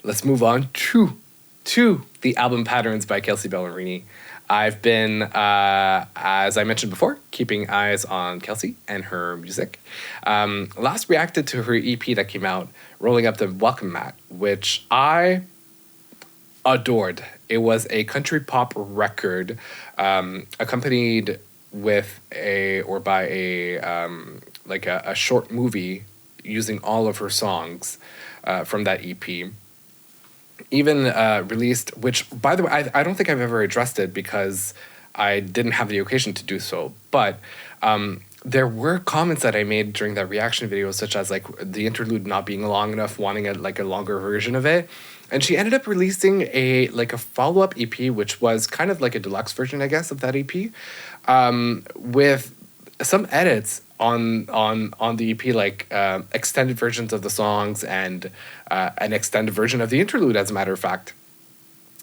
let's move on to the album Patterns by Kelsea Ballerini. I've been, as I mentioned before, keeping eyes on Kelsea and her music. Last reacted to her EP that came out, Rolling Up the Welcome Mat, which I adored. It was a country pop record accompanied with by a short movie using all of her songs from that EP. Even released, which, by the way, I don't think I've ever addressed it because I didn't have the occasion to do so. But there were comments that I made during that reaction video, such as like the interlude not being long enough, wanting a longer version of it. And she ended up releasing a follow-up EP, which was kind of like a deluxe version, I guess, of that EP, with some edits on the EP, extended versions of the songs and an extended version of the interlude, as a matter of fact.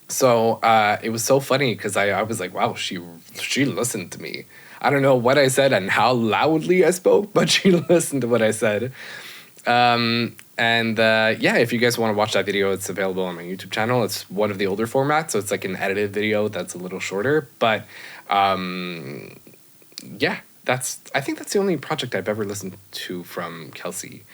So it was so funny because I was like, wow, she listened to me. I don't know what I said and how loudly I spoke, but she listened to what I said. If you guys want to watch that video, it's available on my YouTube channel. It's one of the older formats, so it's like an edited video that's a little shorter. But I think that's the only project I've ever listened to from Kelsea.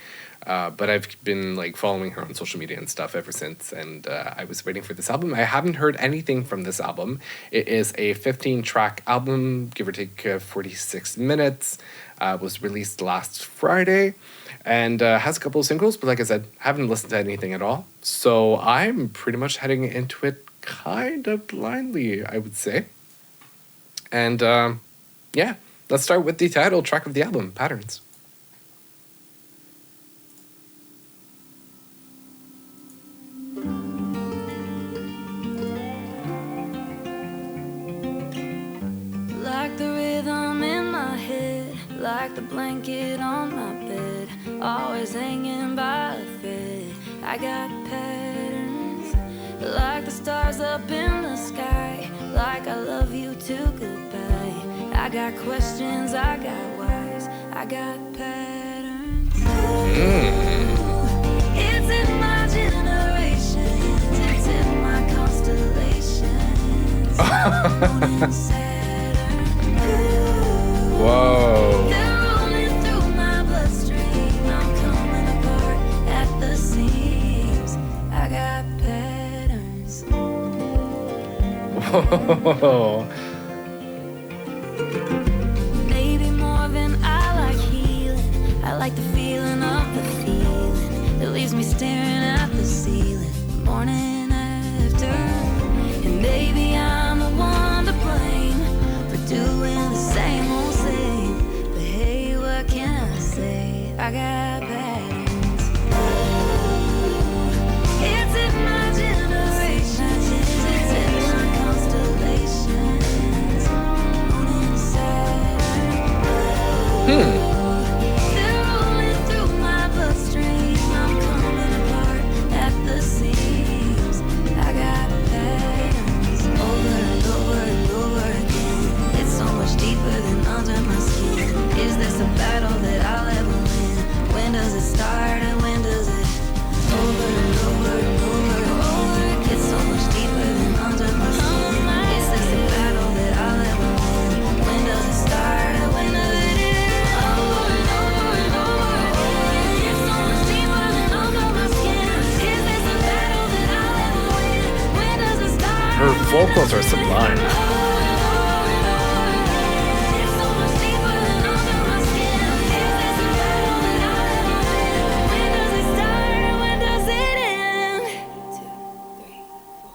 But I've been following her on social media and stuff ever since, and I was waiting for this album. I haven't heard anything from this album. It is a 15-track album, give or take 46 minutes. Was released last Friday, and has a couple of singles, but like I said, haven't listened to anything at all. So I'm pretty much heading into it kind of blindly, I would say. And let's start with the title track of the album, Patterns. Like the rhythm in my head, like the blanket on my bed, always hanging by a thread. I got patterns, like the stars up in the sky, like I love you too goodbye. I got questions, I got whys, I got patterns. It's in my generations, it's in my constellations. Moon and Saturn. Whoa. They're rolling through my bloodstream. I'm coming apart at the seams. I got patterns. Whoa. Maybe more than I like healing. I like the feeling of the feeling that leaves me staring at the ceiling morning after. And maybe I'm the one to blame for doing the same old same. But hey, what can I say? I got patterns. It's in my generations, it's in my constellations. Moon and Saturn. They're rolling through my bloodstream. I'm coming apart at the seams. I got patterns over and over and over again. It's so much deeper than under my skin. Is this a battle that I'll ever win? When does it start and when does it? Over and over and over and over. It's so much deeper than under my skin. Is this a battle that I'll ever win? When does it start and when does it end? Over and over and over and over. It's so much deeper than under my skin. Is this a battle that I'll ever win? When does it start? Her vocals are sublime. It's so much deeper than under my skin. Is this a battle that I'll ever win? When does it start and when does it end? 2, 3, 4.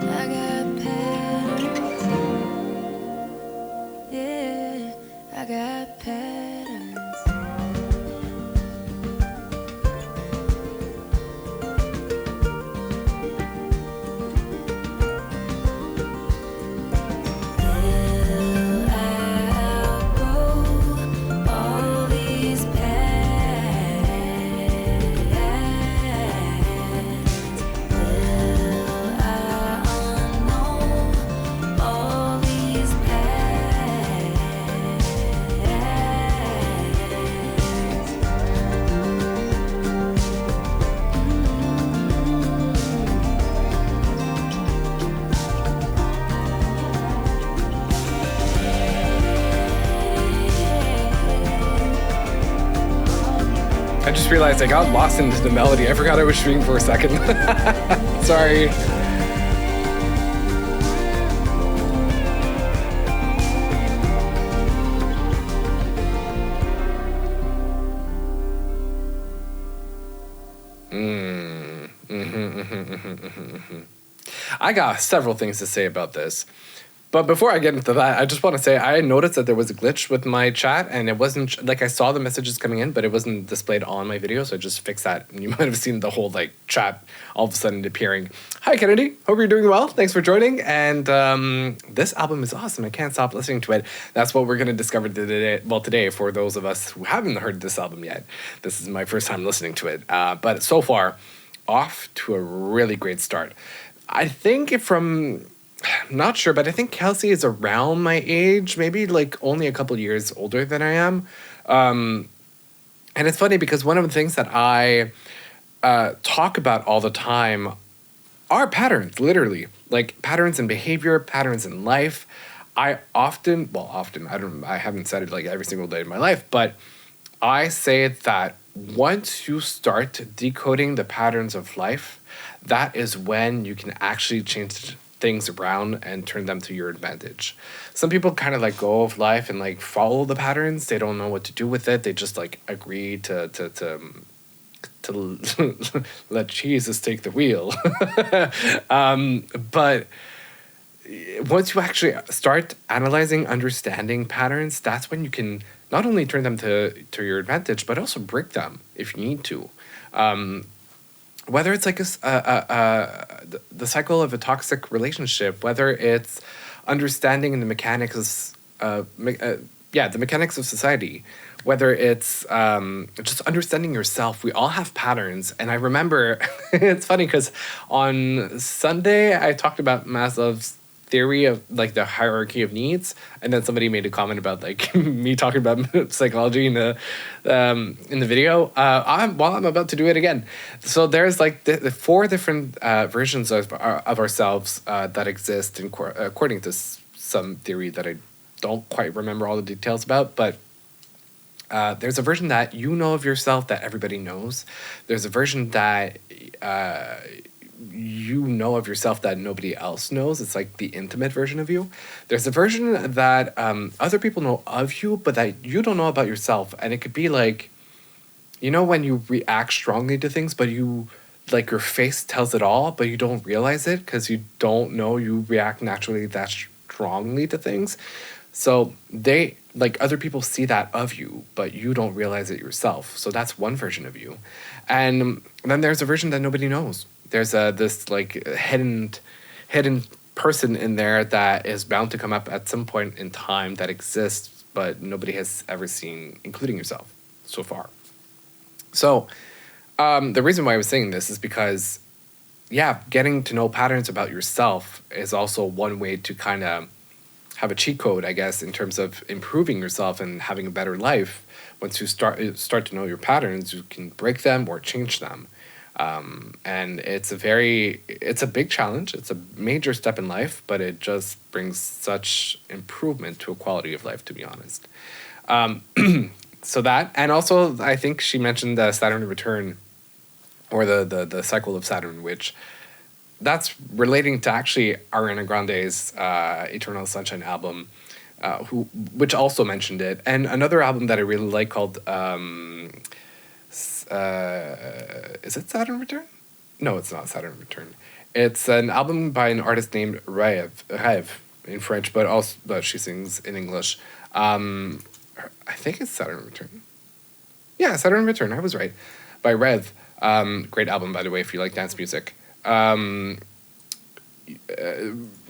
I got patterns. Yeah, I got patterns. I just realized I got lost into the melody. I forgot I was streaming for a second. Sorry. I got several things to say about this. But before I get into that, I just want to say I noticed that there was a glitch with my chat, and it wasn't like I saw the messages coming in, but it wasn't displayed on my video, so I just fixed that. And you might have seen the whole like chat all of a sudden appearing. Hi Kennedy, hope you're doing well. Thanks for joining. And this album is awesome. I can't stop listening to it. That's what we're going to discover today. Well, today for those of us who haven't heard this album yet. This is my first time listening to it, but so far, off to a really great start. I think I'm not sure, but I think Kelsey is around my age, maybe like only a couple years older than I am. And it's funny because one of the things that I talk about all the time are patterns, literally. Like patterns in behavior, patterns in life. I haven't said it like every single day in my life, but I say that once you start decoding the patterns of life, that is when you can actually change things around and turn them to your advantage. Some people kind of like go of life and like follow the patterns. They don't know what to do with it. They just like agree to let Jesus take the wheel. But once you actually start analyzing, understanding patterns, that's when you can not only turn them to your advantage, but also break them if you need to. Whether it's like the cycle of a toxic relationship, whether it's understanding the mechanics of the mechanics of society, whether it's just understanding yourself. We all have patterns, and I remember it's funny because on Sunday I talked about Maslow's theory of like the hierarchy of needs, and then somebody made a comment about like me talking about psychology in the video. I'm about to do it again. So there's like the four different versions of ourselves that exist according to some theory that I don't quite remember all the details about, but there's a version that you know of yourself that everybody knows. There's a version that you know of yourself that nobody else knows. It's like the intimate version of you. There's a version that other people know of you, but that you don't know about yourself. And it could be like, you know, when you react strongly to things, but you, like your face tells it all, but you don't realize it because you don't know you react naturally that strongly to things. So they, like other people see that of you, but you don't realize it yourself. So that's one version of you. And then there's a version that nobody knows. There's this like hidden person in there that is bound to come up at some point in time that exists, but nobody has ever seen, including yourself, so far. So the reason why I was saying this is because, getting to know patterns about yourself is also one way to kind of have a cheat code, I guess, in terms of improving yourself and having a better life. Once you start to know your patterns, you can break them or change them. And it's a big challenge. It's a major step in life, but it just brings such improvement to a quality of life, to be honest. So that, and also I think she mentioned Saturn return, or the cycle of Saturn, which that's relating to actually Ariana Grande's Eternal Sunshine album, which also mentioned it. And another album that I really like called is it Saturn Return? No, it's not Saturn Return. It's an album by an artist named Rêve in French, but she sings in English. I think it's Saturn Return. Yeah, Saturn Return. I was right. By Rêve. Great album, by the way, if you like dance music.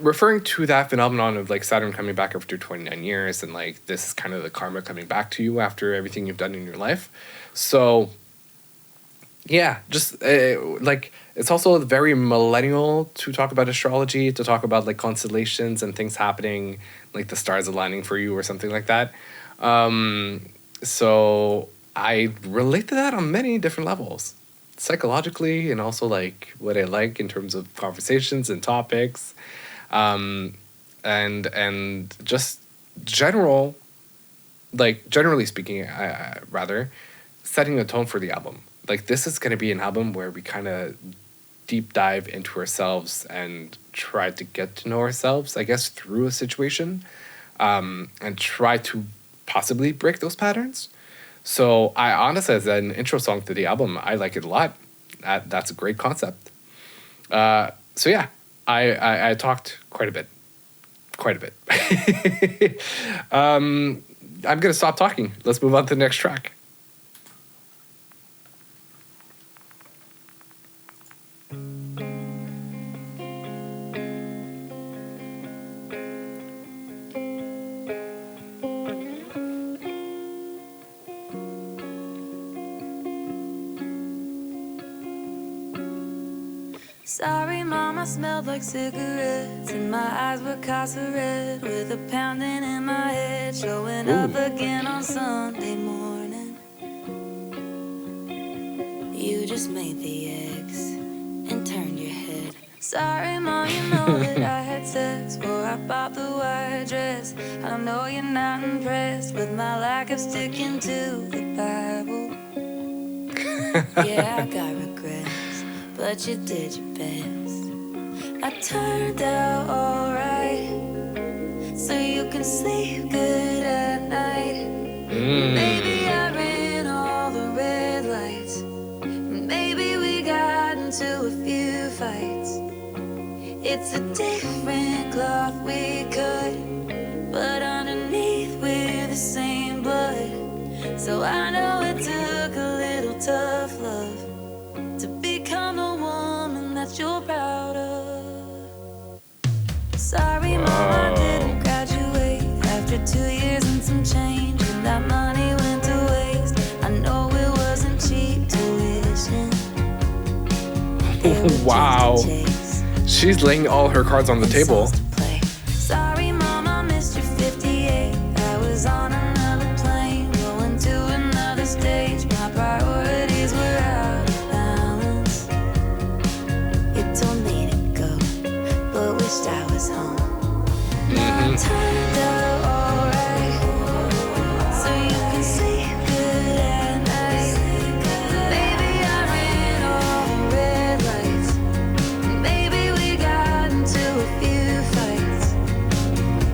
Referring to that phenomenon of like Saturn coming back after 29 years, and like this is kind of the karma coming back to you after everything you've done in your life. So yeah, just like it's also very millennial to talk about astrology, to talk about like constellations and things happening, like the stars aligning for you or something like that. So I relate to that on many different levels, psychologically, and also like what I like in terms of conversations and topics, and just generally speaking, rather, setting the tone for the album. Like, this is going to be an album where we kind of deep dive into ourselves and try to get to know ourselves, I guess, through a situation, and try to possibly break those patterns. So I honestly, as an intro song to the album, I like it a lot. That's a great concept. So yeah, I talked quite a bit. I'm going to stop talking. Let's move on to the next track. Sorry, Mom, I smelled like cigarettes, and my eyes were Casa Red, with a pounding in my head, showing up again on Sunday morning. You just made the eggs and turned your head. Sorry, Mom, you know that I had sex before I bought the white dress. I know you're not impressed with my lack of sticking to the Bible. Yeah, I got regrets, but you did your best. I turned out alright, so you can sleep good at night. Maybe I ran all the red lights. Maybe we got into a few fights. It's a different cloth we cut, but underneath we're the same blood. So I know it took a little tough love to become the woman that you're proud of. Sorry, Mom, I didn't graduate after 2 years and some change, and that money went to waste. I know it wasn't cheap tuition. Wow. She's laying all her cards on the table. Sorry, Mom, I missed your 58. I was on another plane, going to another stage. My priorities were out of balance. You told me to go, but wished I was home. Now it turned out alright, so you can sleep good at night. Maybe I ran all the red lights. Maybe we got into a few fights.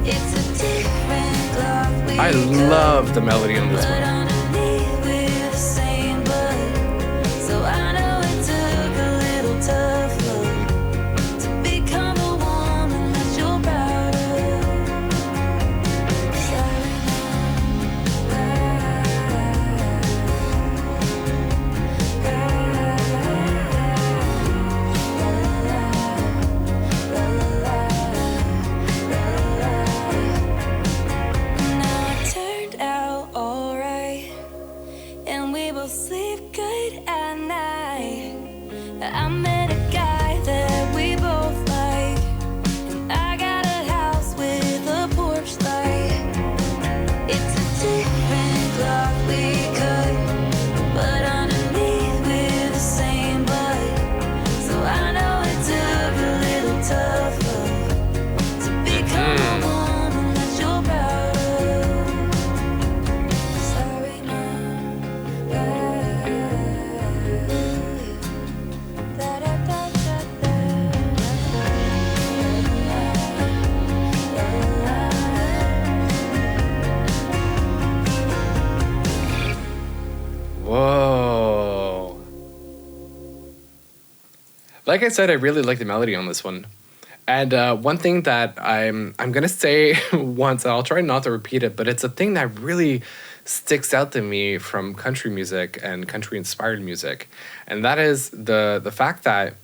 It's a different cloth we I love the melody on this but one. underneath we're the same blood. So I know it took a little tough love to become a woman that you're proud of. Sorry, Now it turned out alright, and we both sleep good at night. I met a guy that we both like, and I got a house with a porch light. It's a different cloth we cut, but underneath we're the same blood. So I know it took a little tough love to become a woman that you're proud of. Sorry, Mom. Whoa. Like I said, I really like the melody on this one. And one thing that I'm gonna say once, and I'll try not to repeat it, but it's a thing that really sticks out to me from country music and country inspired music, and that is the fact that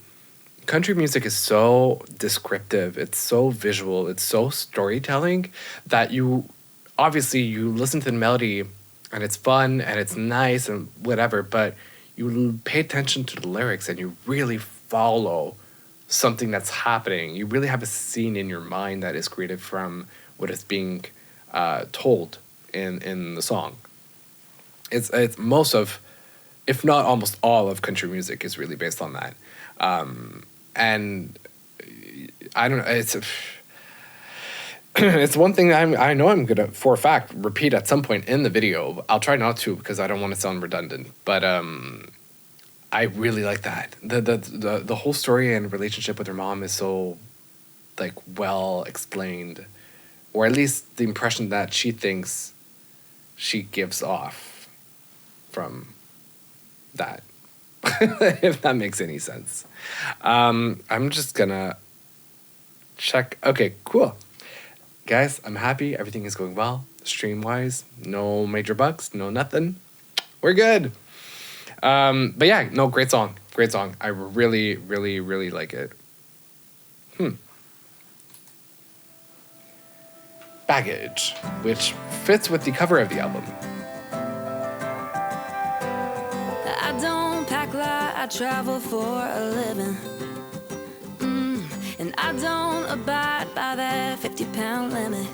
country music is so descriptive, it's so visual, it's so storytelling that you obviously you listen to the melody and it's fun and it's nice and whatever, but you pay attention to the lyrics and you really follow something that's happening. You really have a scene in your mind that is created from what is being told in the song. It's most of, if not almost all of country music is really based on that. And I don't know, it's one thing I know I'm gonna, for a fact, repeat at some point in the video. I'll try not to because I don't want to sound redundant. But I really like that. The whole story and relationship with her mom is so like well explained, or at least the impression that she thinks she gives off from that. If that makes any sense. I'm just gonna check. Okay, cool. Guys, I'm happy. Everything is going well. Stream-wise, no major bugs, no nothing. We're good. But yeah, no, great song. Great song. I really, really, really like it. Baggage, which fits with the cover of the album. I don't pack light, I travel for a living. And I don't abide by that 50-pound limit.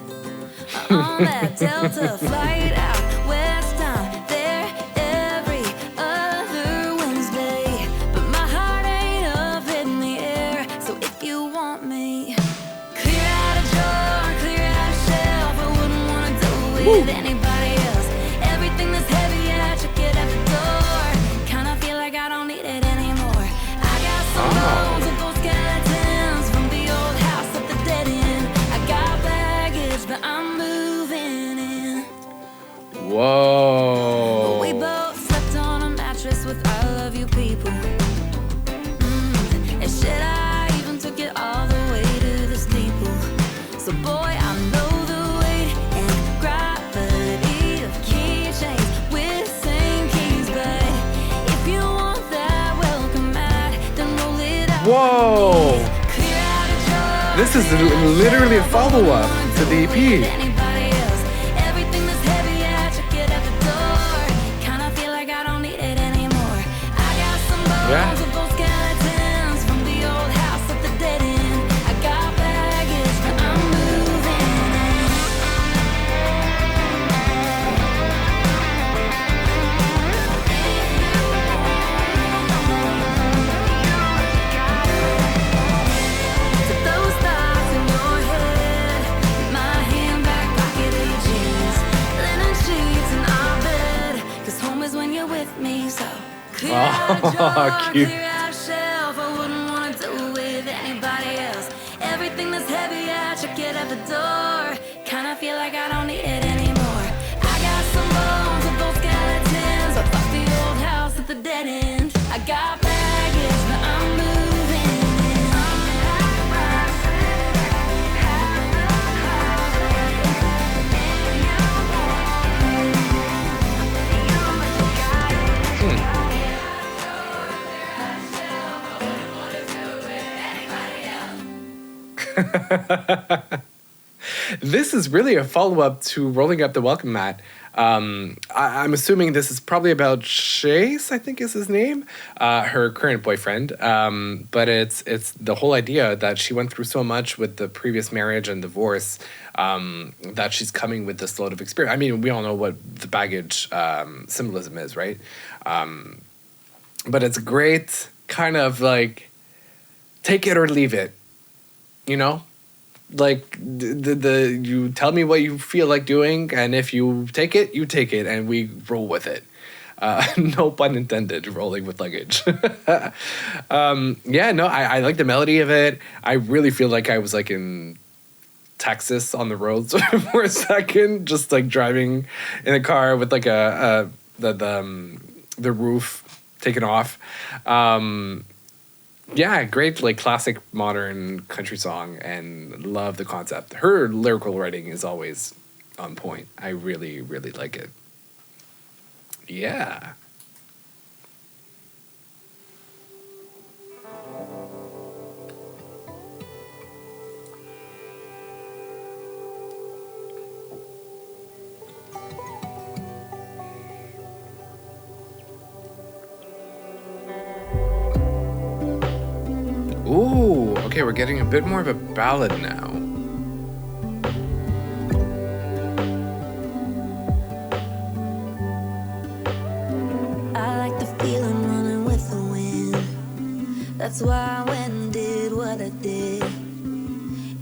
On that Delta flight out west, I'm there every other Wednesday. But my heart ain't up in the air, so if you want me, clear out a drawer, clear out a shelf. I wouldn't want to do it with anybody else. Everything that's heavy, I check it at the door. Kinda feel like I don't need it anymore. I got some bones with those skeletons from the old house at the dead end. I got baggage, but I'm moving in. Whoa. We both slept on a mattress with I love you people. And shit, I even took it all the way to the steeple. So boy, I know the weight and gravity of keychains with same keys. But if you want that welcome mat, then roll it out. Whoa. Clear out a drawer. This is literally a follow-up to the EP. Anybody else? Everything that's heavy, I check it at the door. Kinda feel like I don't need it anymore. I got some bones with those skeletons from the old house at the dead end. I got baggage, but I'm moving in. To those thoughts in your head, my hand back pocket of your jeans, linen sheets in our bed. 'Cause home is when you're with me, so clear out a drawer, Cute. clear out a shelf. I wouldn't want to do it with anybody else. Everything that's heavy, I check it at the door. Kinda feel like I don't need it anymore. I got some bones with those skeletons. I fucked the old house at the dead end. I got baggage, but I'm moving in. This is really a follow-up to Rolling Up the Welcome Mat. I'm assuming this is probably about Chase, I think is his name, her current boyfriend. But it's the whole idea that she went through so much with the previous marriage and divorce, that she's coming with this load of experience. I mean, we all know what the baggage symbolism is, right? But it's great, kind of like, take it or leave it, you know? Like you tell me what you feel like doing, and if you take it, you take it, and we roll with it. No pun intended, rolling with luggage. Yeah, no, I like the melody of it. I really feel like I was like in Texas on the roads for a second, just like driving in a car with like the roof taken off. Yeah, great, like classic modern country song, and love the concept. Her lyrical writing is always on point. I really, really like it. Yeah. Ooh, okay, we're getting a bit more of a ballad now. I like the feeling running with the wind. That's why I went and did what I did.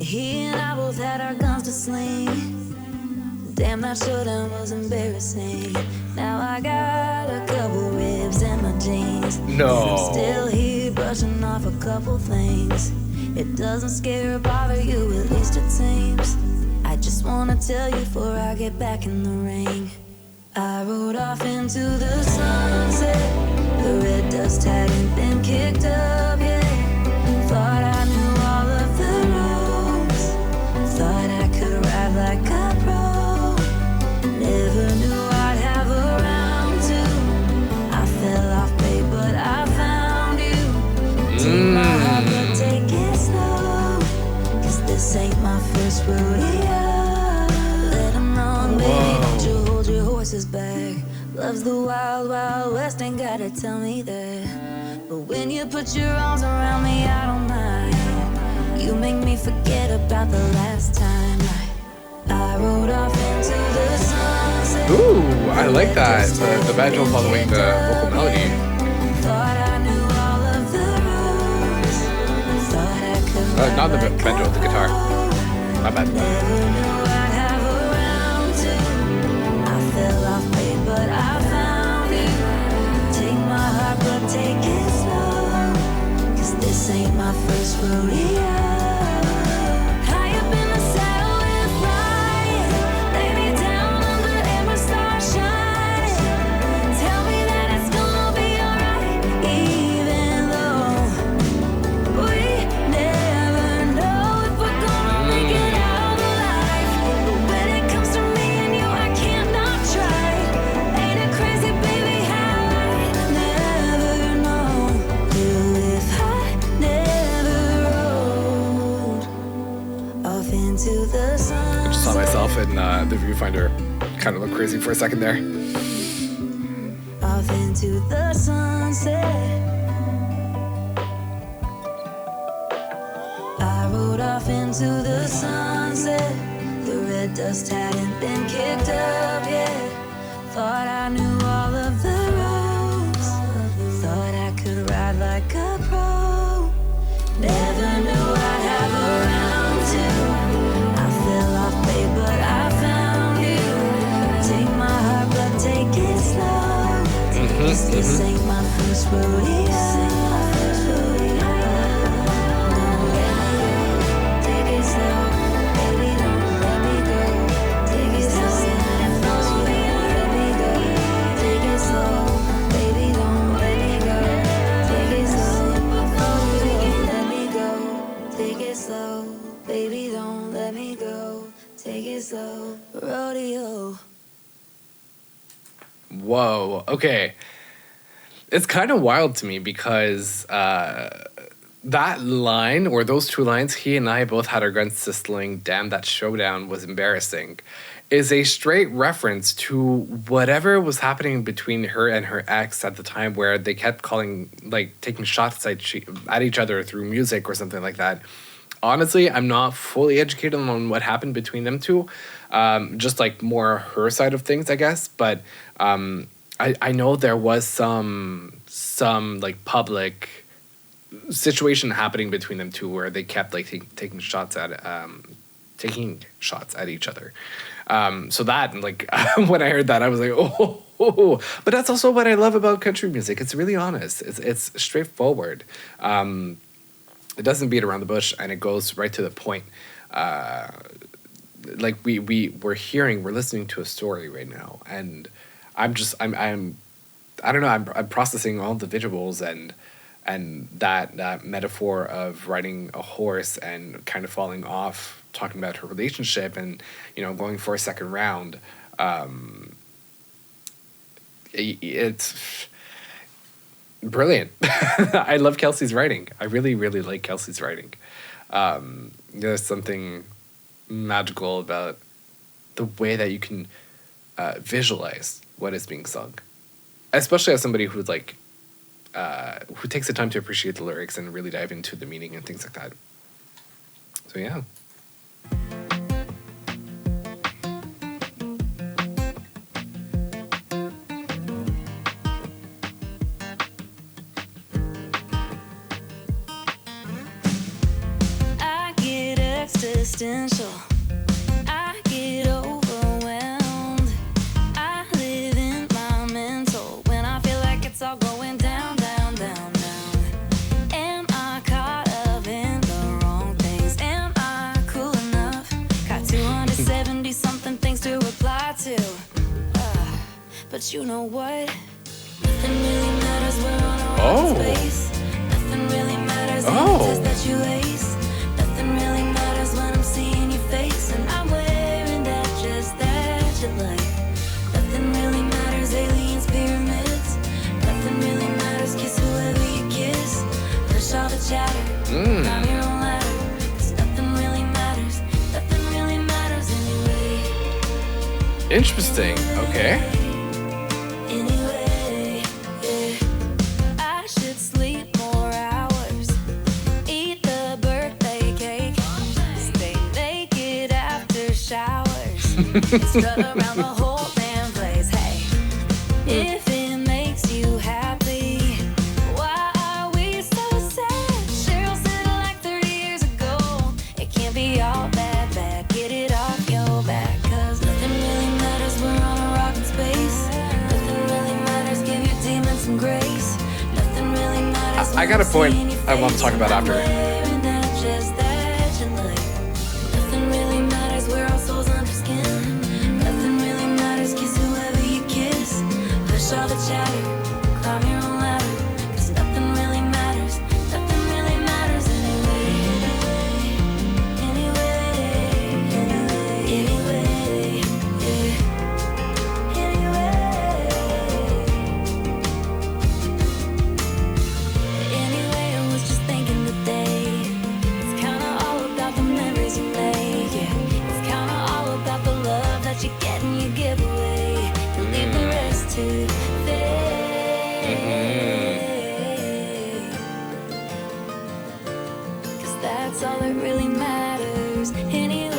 He and I both had our guns to sling. Damn, that showdown was embarrassing. Now I got a couple ribs in my jeans. No. And I'm still here brushing off a couple things. It doesn't scare or bother you, at least it seems. I just wanna tell you before I get back in the ring. I rode off into the sunset. The red dust hadn't been kicked up yet. Thought I knew all of the ropes. Thought I could ride like a pro. Never knew I'd have a round two. I fell off, babe, but I found you. Take my heart, but take it slow. Cause this ain't my first rodeo. Let him run, baby, don't you hold your horses back. Love's the wild, wild west, ain't gotta tell me that. But when you put your arms around me, I don't mind. You make me forget about the last time I rode off into the sunset. Ooh, I like that. The banjo following the vocal melody. Thought I knew all of the rules. Thought I could Not the banjo, the guitar. My bad. never knew I'd have a round two. I fell off, babe, but I found you. Take my heart, but take it slow. Cause this ain't my first rodeo. High up in the saddle with flying. Lay me down under amber star shining. Tell me that it's gonna be alright. Even though we never know if we're gonna make it out alive. But when it comes to me and you, I can't not try. Ain't it crazy, baby, how I never know you if I never rode off into the sun. I just saw myself in the viewfinder. Kind of look crazy for a second there. Off into the sunset. I rode off into the sunset. The red dust hadn't been kicked up yet. Thought I knew all of the ropes. Thought I could ride like a pro. Never knew I'd have a round two. I fell off, babe, but I found you. Take my heart, but take it slow. This ain't my first rodeo. Don't let me go. Take it slow, baby. Don't let me go. Take it slow. Don't let me go. Take it slow, baby. Don't let me go. Take it slow. Don't let me go. Take it slow, baby. Don't let me go. Take it slow, rodeo. Whoa. Okay. It's kind of wild to me because that line, or those two lines, he and I both had our guns sizzling, damn, that showdown was embarrassing, is a straight reference to whatever was happening between her and her ex at the time, where they kept taking shots at each other through music or something like that. Honestly, I'm not fully educated on what happened between them two. Just like more her side of things, I guess. But I know there was some like public situation happening between them two where they kept like taking shots at each other. So that, like, when I heard that, I was like, oh. But that's also what I love about country music. It's really honest. It's straightforward. It doesn't beat around the bush, and it goes right to the point. Like we're listening to a story right now, and I don't know. I'm processing all the visuals and that metaphor of riding a horse and kind of falling off, talking about her relationship and, going for a second round. It's brilliant. I love Kelsey's writing. I really, really like Kelsey's writing. There's something magical about the way that you can visualize what is being sung, especially as somebody who takes the time to appreciate the lyrics and really dive into the meaning and things like that. So yeah. I get existential. But you know what? Nothing really matters, we're on a Oh. space. Nothing really matters, Oh. test that you ace. Nothing really matters when I'm seeing your face. And I'm wearing that dress that you like. Nothing really matters, aliens, pyramids. Nothing really matters, kiss whoever you kiss. Push all the chatter, climb your own ladder. 'Cause nothing really matters, nothing really matters anyway. Interesting. Okay. Anyway, yeah. I should sleep more hours. Eat the birthday cake. Stay naked after showers. Strut around the whole damn place. Hey, if it makes you happy, why are we so sad? Cheryl said it like 30 years ago. It can't be all bad, bad. Get it off your back. 'Cause nothing really matters, we're on a rock in space. Nothing really matters, give your demons some grace. Nothing really matters. I got a point I want to talk about after. Wearing that dress that you like. Nothing really matters, we're all souls under skin. Nothing really matters, kiss whoever you kiss. Push all the chatter, climb your own ladder. 'Cause nothing really matters, nothing really matters anyway. Anyway, anyway, yeah. Anyway, I was just thinking today. It's kinda all about the memories you make, yeah. It's kinda all about the love that you get and you give away. You leave the rest to fade. 'Cause that's all that really matters anyway.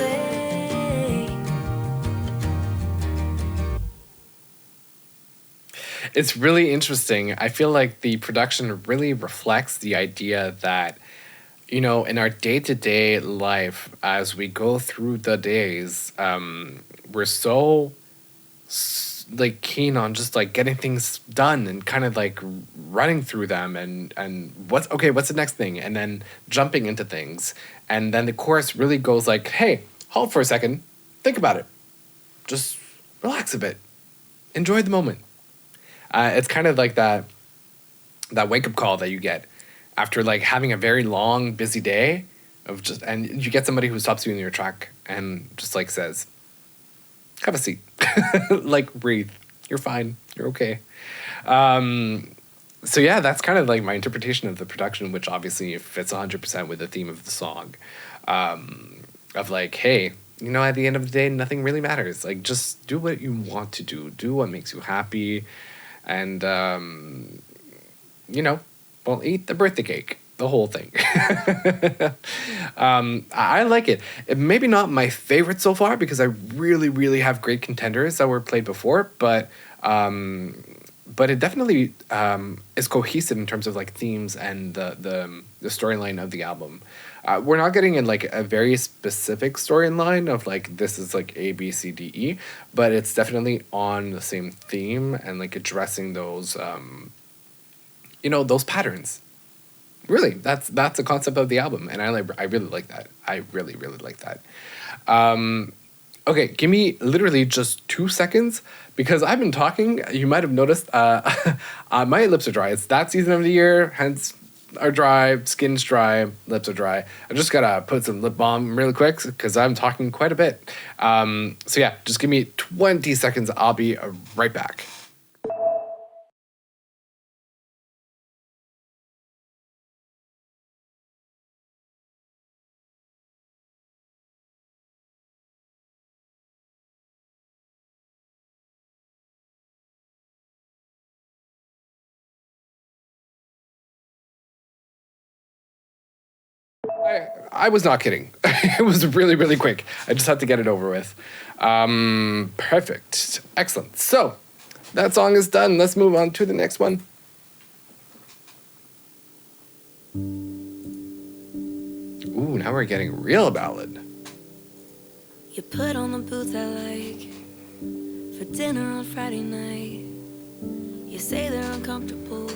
It's really interesting. I feel like the production really reflects the idea that, you know, in our day-to-day life, as we go through the days, we're so like keen on just like getting things done and kind of like running through them and what's the next thing, and then jumping into things, and then the chorus really goes like, hey, halt for a second, think about it, just relax a bit, enjoy the moment. It's kind of like that wake-up call that you get after like having a very long, busy day of just, and you get somebody who stops you in your track and just like says, have a seat, like breathe, you're fine, you're okay. So yeah, that's kind of like my interpretation of the production, which obviously fits 100% with the theme of the song, of like, hey, you know, at the end of the day, nothing really matters. Like, just do what you want to do what makes you happy. And, you know, well, eat the birthday cake, the whole thing. I like it. Maybe not my favorite so far, because I really, really have great contenders that were played before, but it definitely is cohesive in terms of like themes and the storyline of the album. We're not getting in like a very specific storyline of like this is like A, B, C, D, E, but it's definitely on the same theme and like addressing those, you know, those patterns. Really, that's the concept of the album, and I really like that. I really, really like that. Okay, give me literally just 2 seconds, because I've been talking. You might have noticed my lips are dry. It's that season of the year, hence are dry, skin's dry, lips are dry. I just gotta put some lip balm really quick because I'm talking quite a bit. So yeah, just give me 20 seconds. I'll be right back. I was not kidding. It was really, really quick. I just had to get it over with. Perfect. Excellent. So that song is done. Let's move on to the next one. Ooh, now we're getting real ballad. You put on the boots I like for dinner on Friday night. You say they're uncomfortable,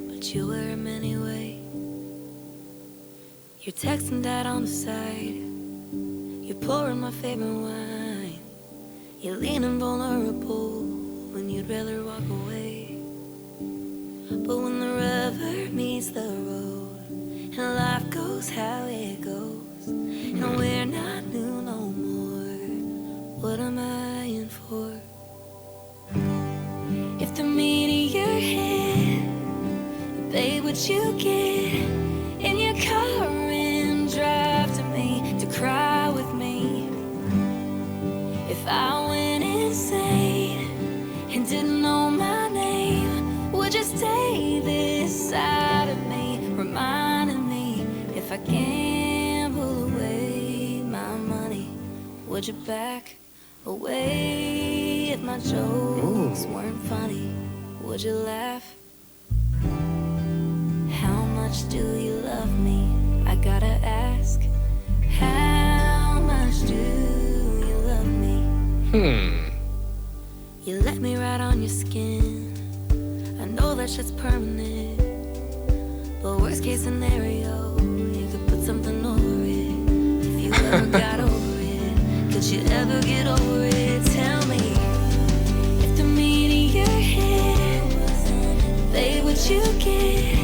but you wear them anyway. You're texting dad on the side. You're pouring my favorite wine. You're leaning vulnerable when you'd rather walk away. But when the rubber meets the road and life goes how it goes, and we're not new no more, what am I in for? If the meteor hit, babe, would you get in your car and drive to me to cry with me? If I went insane and didn't know my name, would you stay this side of me, reminding me if I gamble away my money, would you back away if my jokes weren't funny? Would you laugh? How much do you love me? I gotta ask. How much do you love me? You let me ride on your skin. I know that shit's permanent, but worst case scenario, you could put something over it. If you ever got over it, could you ever get over it? Tell me, if the meteor hit, babe, would you get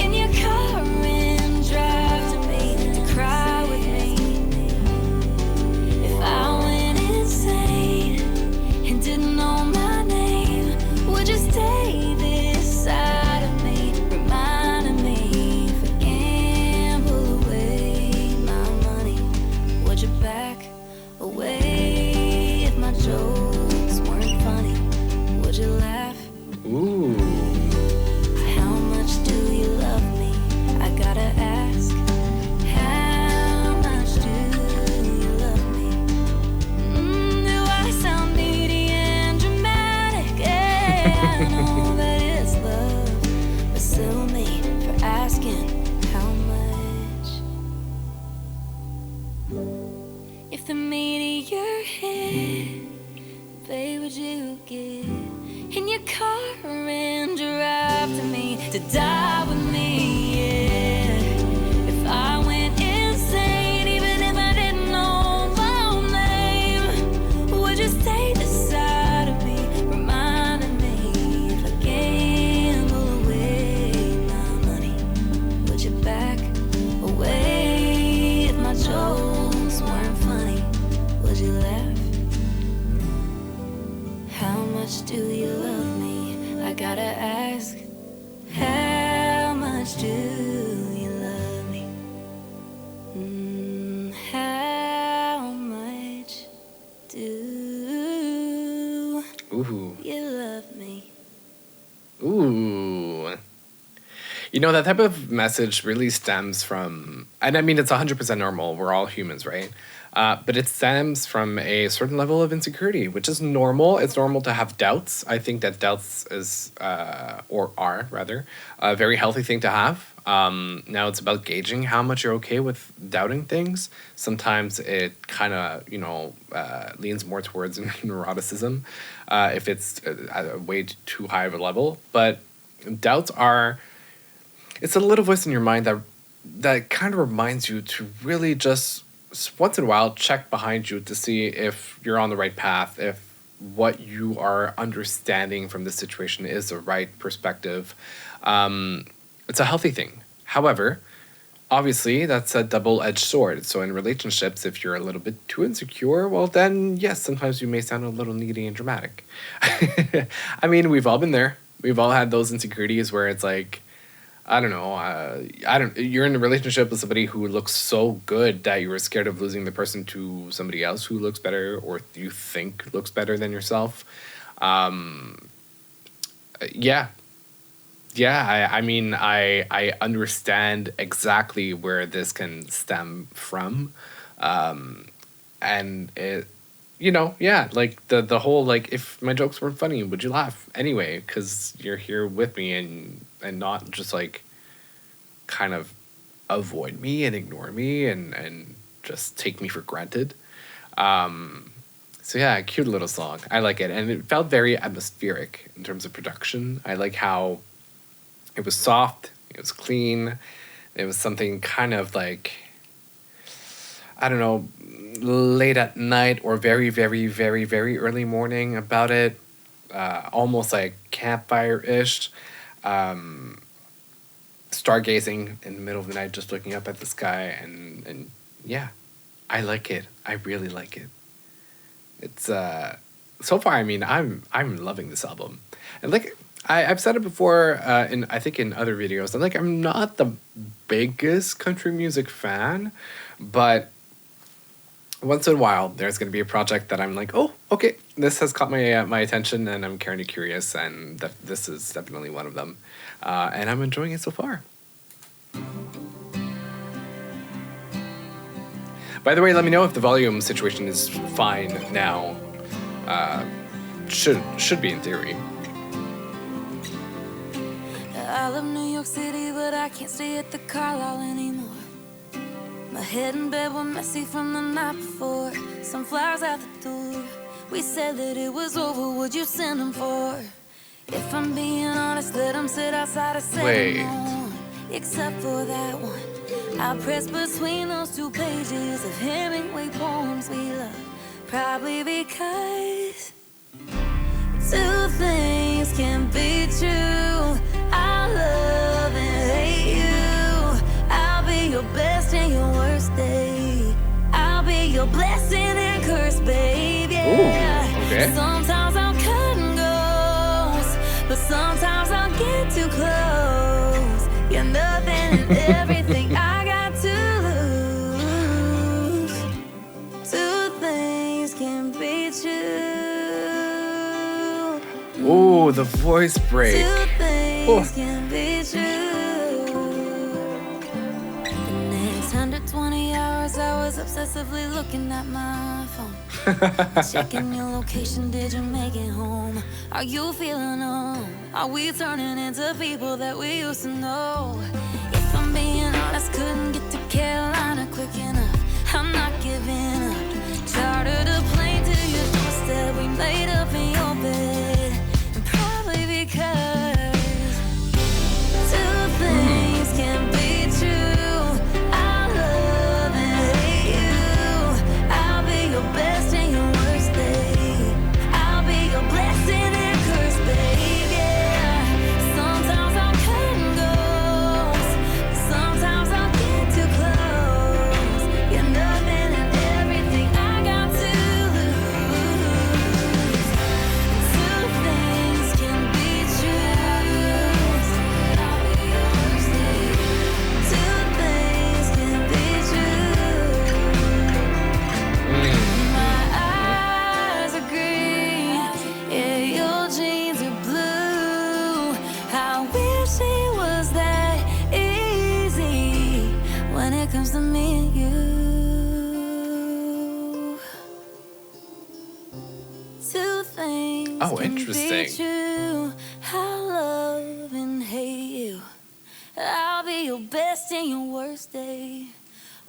in your car and drive to me to cry with me? If I went insane and didn't know my name, would you stay this side of me, reminding me if I gamble away my money, would you back away if my jokes weren't funny? Would you laugh? Ooh. How much do you love me? I gotta ask. How much do you love me? Do I sound needy and dramatic? Yeah, I know that it's love, but sue me for asking how much. If the meteor hit, babe, would you get in your car and drive to me to die with me? Yeah. If I went insane, even if I didn't know my name, would you stay this side of me, reminding me if I gamble away my money, would you back away if my jokes weren't funny? Would you laugh? How much do you love me? I gotta ask. How much do you love me? How much do Ooh. you love me? Ooh. You know, that type of message really stems from, and I mean, it's 100% normal. We're all humans, right? But it stems from a certain level of insecurity, which is normal. It's normal to have doubts. I think that doubts is, or are rather, a very healthy thing to have. Now it's about gauging how much you're okay with doubting things. Sometimes it kind of, leans more towards neuroticism if it's way too high of a level. But doubts are, it's a little voice in your mind that kind of reminds you to really just once in a while check behind you to see if you're on the right path, if what you are understanding from this situation is the right perspective. It's a healthy thing. However, obviously that's a double-edged sword. So in relationships, if you're a little bit too insecure, well then yes, sometimes you may sound a little needy and dramatic. I mean, we've all been there. We've all had those insecurities where it's like, I don't know. You're in a relationship with somebody who looks so good that you were scared of losing the person to somebody else who looks better or you think looks better than yourself. Yeah. I mean, I understand exactly where this can stem from. And it, like the whole, like, if my jokes weren't funny, would you laugh anyway? Because you're here with me and not just like kind of avoid me and ignore me and just take me for granted. So yeah, cute little song. I like it. And it felt very atmospheric in terms of production. I like how it was soft, it was clean, it was something kind of like, I don't know, late at night or very, very, very, very early morning about it. almost like campfire-ish, stargazing in the middle of the night, just looking up at the sky, and yeah, I like it. I really like it. It's so far. I mean, I'm loving this album, and like I've said it before, in I think in other videos. And like I'm not the biggest country music fan, but once in a while there's going to be a project that I'm like, oh, okay, this has caught my attention, and I'm kind of curious, and this is definitely one of them, and I'm enjoying it so far. By the way, let me know if the volume situation is fine now. Should be in theory. I love New York City, but I can't stay at the Carlisle anymore. My head and bed were messy from the night before. Some flowers out the door. We said that it was over, would you send them for? If I'm being honest, let them sit outside a second. Wait. Except for that one. I pressed between those 2 pages of Hemingway poems we love. Probably because 2 things can be true. I love and hate you. I'll be your best and your worst day. I'll be your blessing and curse, baby. Ooh, okay. Sometimes I'll cut and goes, but sometimes I'll get too close. You're nothing and everything I got to lose. 2 things can be true. Ooh, the voice break. 2 things Oh. can be true. The next 120 hours I was obsessively looking at my phone. Checking your location, did you make it home? Are you feeling home? Are we turning into people that we used to know? If I'm being honest, couldn't get to Carolina quick enough. I'm not giving up. Chartered a plane to your doorstep. We made up in your bed. And probably because 2 things can be true. I love and hate you. I'll be your best and your worst day. I'll be your blessing and curse, baby. Sometimes I'll cut and goes. Sometimes I'll get too close. You're nothing and everything I got to lose. 2 things can be true. I'll be your worst day. 2 things can be true. My eyes are green, yeah, your jeans are blue. I wish it was that easy when it comes to me and you. 2 things Oh, can interesting. be true. I love and hate you. I'll be your best and your worst day.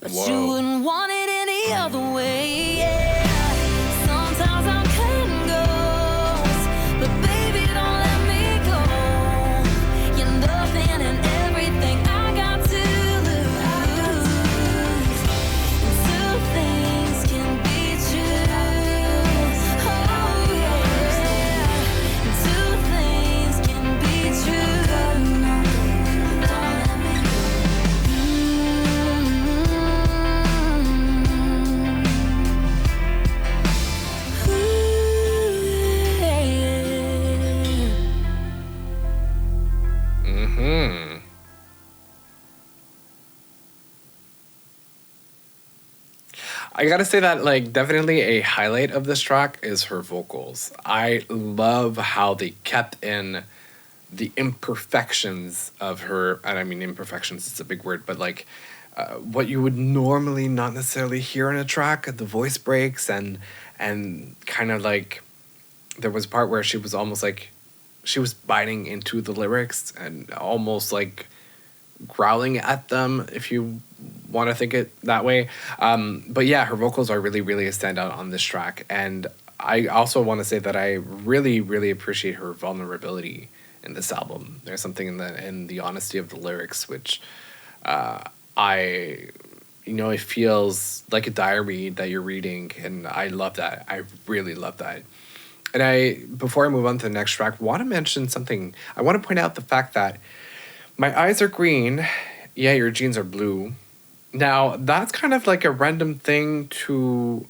But you Whoa. wouldn't want it any other way, yeah. Sometimes I'm cut and goes, but baby, don't let me go. You're nothing and everything I got to lose. 2 things can be true. Oh, yeah. 2 things can be true. Don't let me go. Hmm. I gotta say that, like, definitely a highlight of this track is her vocals. I love how they kept in the imperfections of her, and I mean imperfections, it's a big word, but like what you would normally not necessarily hear in a track, the voice breaks, and kind of like there was a part where she was almost like she was biting into the lyrics and almost like growling at them, if you want to think it that way. But yeah, her vocals are really, really a standout on this track. And I also want to say that I really, really appreciate her vulnerability in this album. There's something in the honesty of the lyrics, which it feels like a diary that you're reading, and I love that. I really love that. Before I move on to the next track, want to mention something. I want to point out the fact that my eyes are green. Yeah, your jeans are blue. Now, that's kind of like a random thing to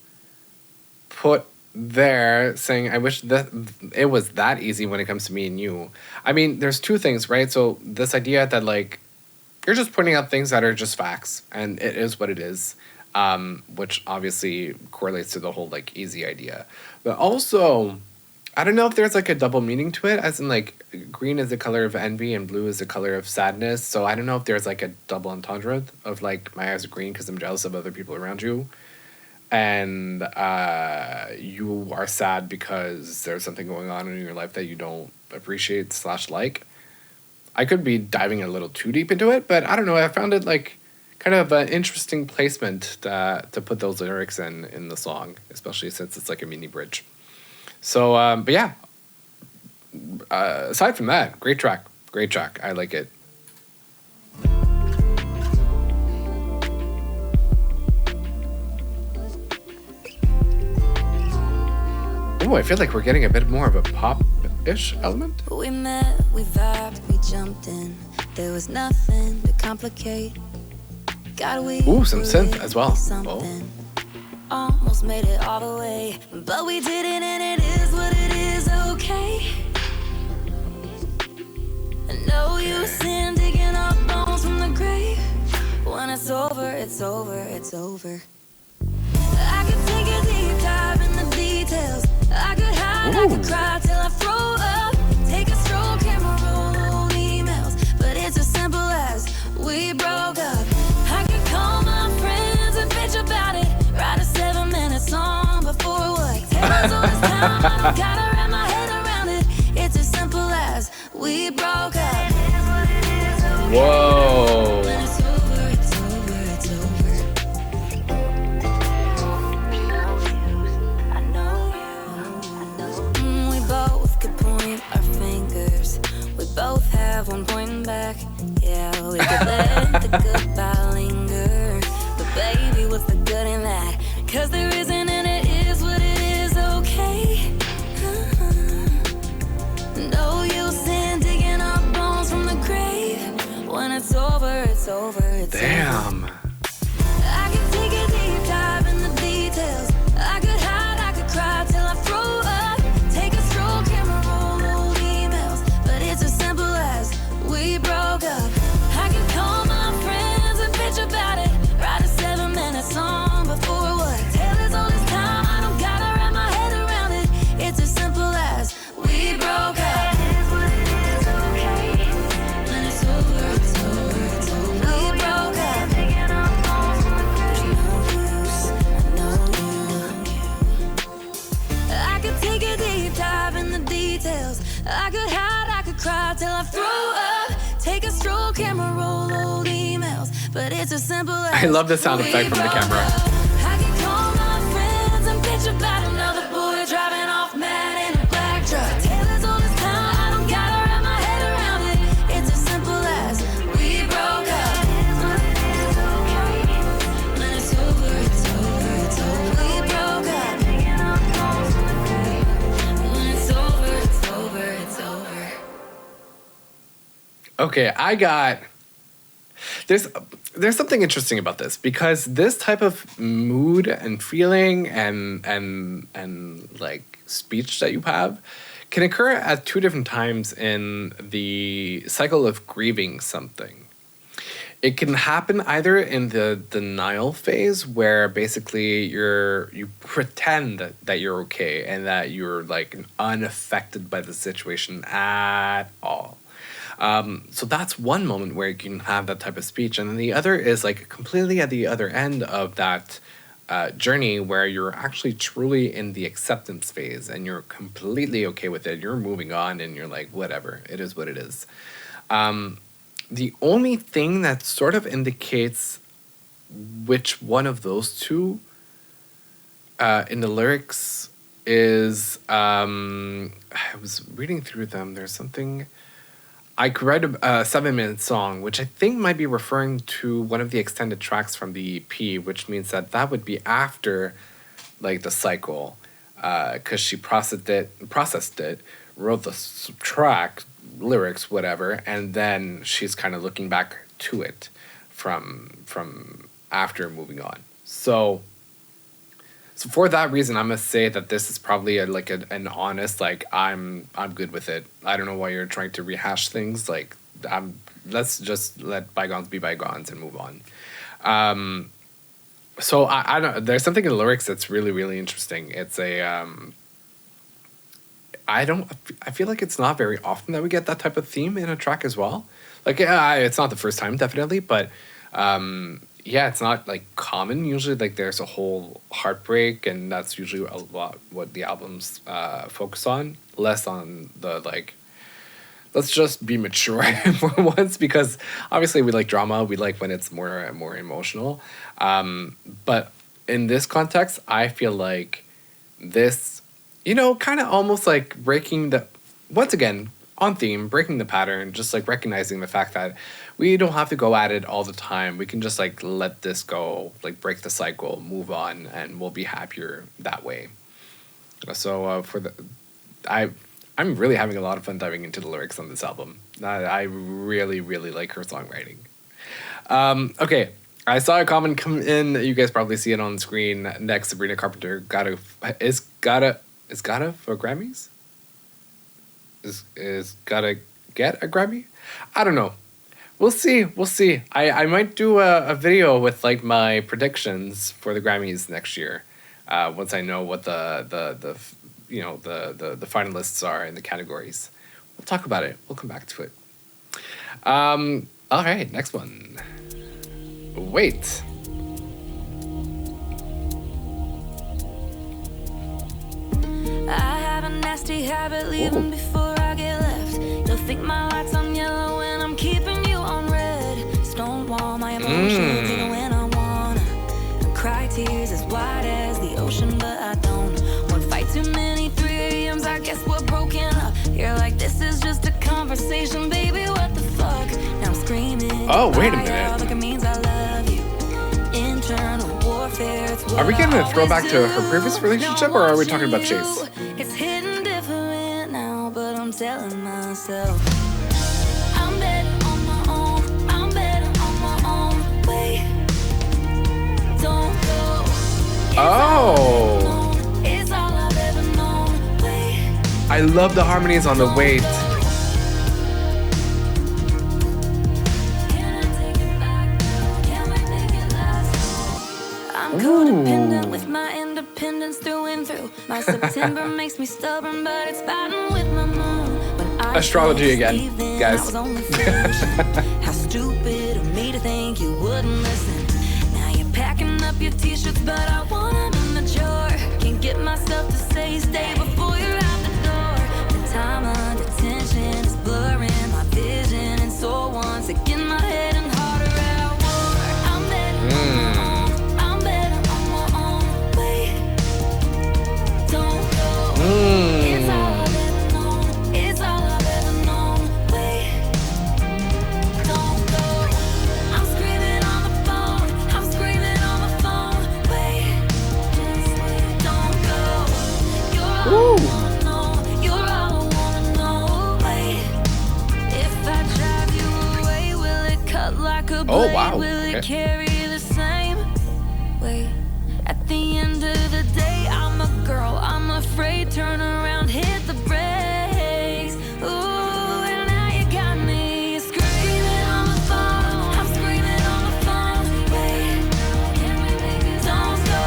put there, saying, I wish that it was that easy when it comes to me and you. I mean, there's two things, right? So, this idea that, like, you're just pointing out things that are just facts, and it is what it is, which obviously correlates to the whole, like, easy idea. But also, I don't know if there's like a double meaning to it, as in like green is the color of envy and blue is the color of sadness. So I don't know if there's like a double entendre of like my eyes are green because I'm jealous of other people around you, and you are sad because there's something going on in your life that you don't appreciate slash like. I could be diving a little too deep into it, but I don't know. I found it like kind of an interesting placement to put those lyrics in the song, especially since it's like a mini bridge. So, but yeah, aside from that, great track. Great track. I like it. Oh, I feel like we're getting a bit more of a pop-ish element. We met, we vibed, we jumped in. There was nothing to complicate. God, we Ooh, some synth as well. something. Almost made it all the way, but we didn't, and it is what it is, okay? No use in digging up bones from the grave. When it's over, it's over, it's over. I could take a deep dive in the details. I could hide, I could cry till I throw up. Take a stroll, camera roll, old emails. But it's as simple as we broke up. I could call my friends and bitch about it. Write a 7-minute song before what? Tell us all this time, I don't gotta wrap my head around it. It's as simple as we broke up. Whoa. When it's over, it's over, it's over. I know you. We both could point our fingers. We both have one pointing back. Yeah, we could let the goodbye linger. But baby, what's the good in that? 'Cause there isn't, and it is what it is, okay? No use in digging up bones from the grave. When it's over, it's over, it's over. Damn. I could take a deep dive in the details. I could hide, I could cry till I throw up. Take a stroll, camera roll, old emails. But it's as simple as we broke up. I could call my friends and bitch about it. Write a 7-minute song before what? Tell us all this time, I don't gotta wrap my head around it. It's as simple as we broke up. When it's over, it's over, it's over. We broke up. There's no use, I could take a deep dive in the details. I could hide, I could cry till I throw up. Take a stroll, camera roll, old emails. But it's as simple as I love the sound effect from the camera. I can call my friends and bitch about another boy driving off mad in a black truck. Tell us all this time, I don't gotta wrap my head around it. It's as simple as we broke up. When it's over, it's over, it's over. We broke up. When it's over, it's over, it's over. Okay, there's something interesting about this, because this type of mood and feeling and like speech that you have can occur at two different times in the cycle of grieving something. It can happen either in the denial phase, where basically you pretend that you're okay and that you're like unaffected by the situation at all. So that's one moment where you can have that type of speech. And then the other is like completely at the other end of that journey, where you're actually truly in the acceptance phase and you're completely okay with it. You're moving on and you're like, whatever, it is what it is. The only thing that sort of indicates which one of those two in the lyrics is, I was reading through them. There's something... I could write a 7-minute song, which I think might be referring to one of the extended tracks from the EP, which means that would be after, like, the cycle. because she processed it, wrote the track, lyrics, whatever, and then she's kind of looking back to it from after moving on. So for that reason, I must say that this is probably an honest, like, I'm good with it. I don't know why you're trying to rehash things. Like, let's just let bygones be bygones and move on. So I don't. There's something in the lyrics that's really, really interesting. It's I feel like it's not very often that we get that type of theme in a track as well. Like, yeah, it's not the first time, definitely, but yeah, it's not like common. Usually, like, there's a whole heartbreak, and that's usually a lot what the albums focus on. Less on the, like, let's just be mature for once, because obviously we like drama. We like when it's more emotional. But in this context, I feel like this, kind of almost like once again, on theme, breaking the pattern, just like recognizing the fact that we don't have to go at it all the time. We can just like let this go, like break the cycle, move on, and we'll be happier that way. So I'm really having a lot of fun diving into the lyrics on this album. I really, really like her songwriting. Okay, I saw a comment come in. You guys probably see it on the screen. Next, Sabrina Carpenter is gotta for Grammys. Is gotta get a Grammy? I don't know. We'll see. I might do a video with like my predictions for the Grammys next year. Once I know what the finalists are in the categories. We'll talk about it. We'll come back to it. All right, next one. Wait. I have a nasty habit leaving before I get left. You'll think my lights on yellow when I'm keeping you on red. Stonewall my emotions even when I wanna. I cry tears as wide as the ocean, but I don't. One fight too many 3 a.m.s, I guess we're broken up. You're like, this is just a conversation, baby, what the fuck? Now I'm screaming. Oh, wait a minute. Like it means I love you. Internal warfare. Are we getting a throwback to her previous relationship, or are we talking about Chase? It's hitting different now, but I'm telling myself I'm better on my own. I'm better on my own way. Don't go. Oh, It's all I've ever known. Wait. I love the harmonies on the wait. Can I take it back now? Can we make it last? I'm codependent with my independence through and through. My September makes me stubborn, but it's fighting with my moon. When I Astrology again, leave, then guys. I was only flinching. How stupid of me to think you wouldn't listen. Now you're packing up your t-shirts, but I want them in the drawer. Can't get myself to say stay before you're out the door. The time under tension is blurring my vision, and so once again my head and heart are at war. I'm better on my own. I'm better on my own way. Don't go. It's all I've ever known. It's all I've ever known. Wait. Don't go. I'm screaming on the phone. I'm screaming on the phone. Wait. Just wait. Don't go. You're all I wanna know. You're all I wanna know. Wait. If I drive you away, will it cut like a blade? Oh, wow. Will it Okay. carry the same way? At the end of the day, I'm a girl. I'm afraid. Turn around, hit the brakes. Ooh, and now you got me screaming on the phone. I'm screaming on the phone. Wait, don't go.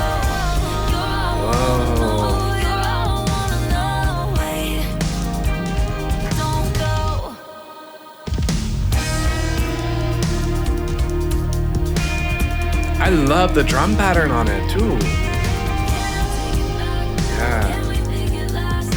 You're all I wanna know. You're all I wanna know. Wait, don't go. I love the drum pattern on it too. Yeah. Can we make it last?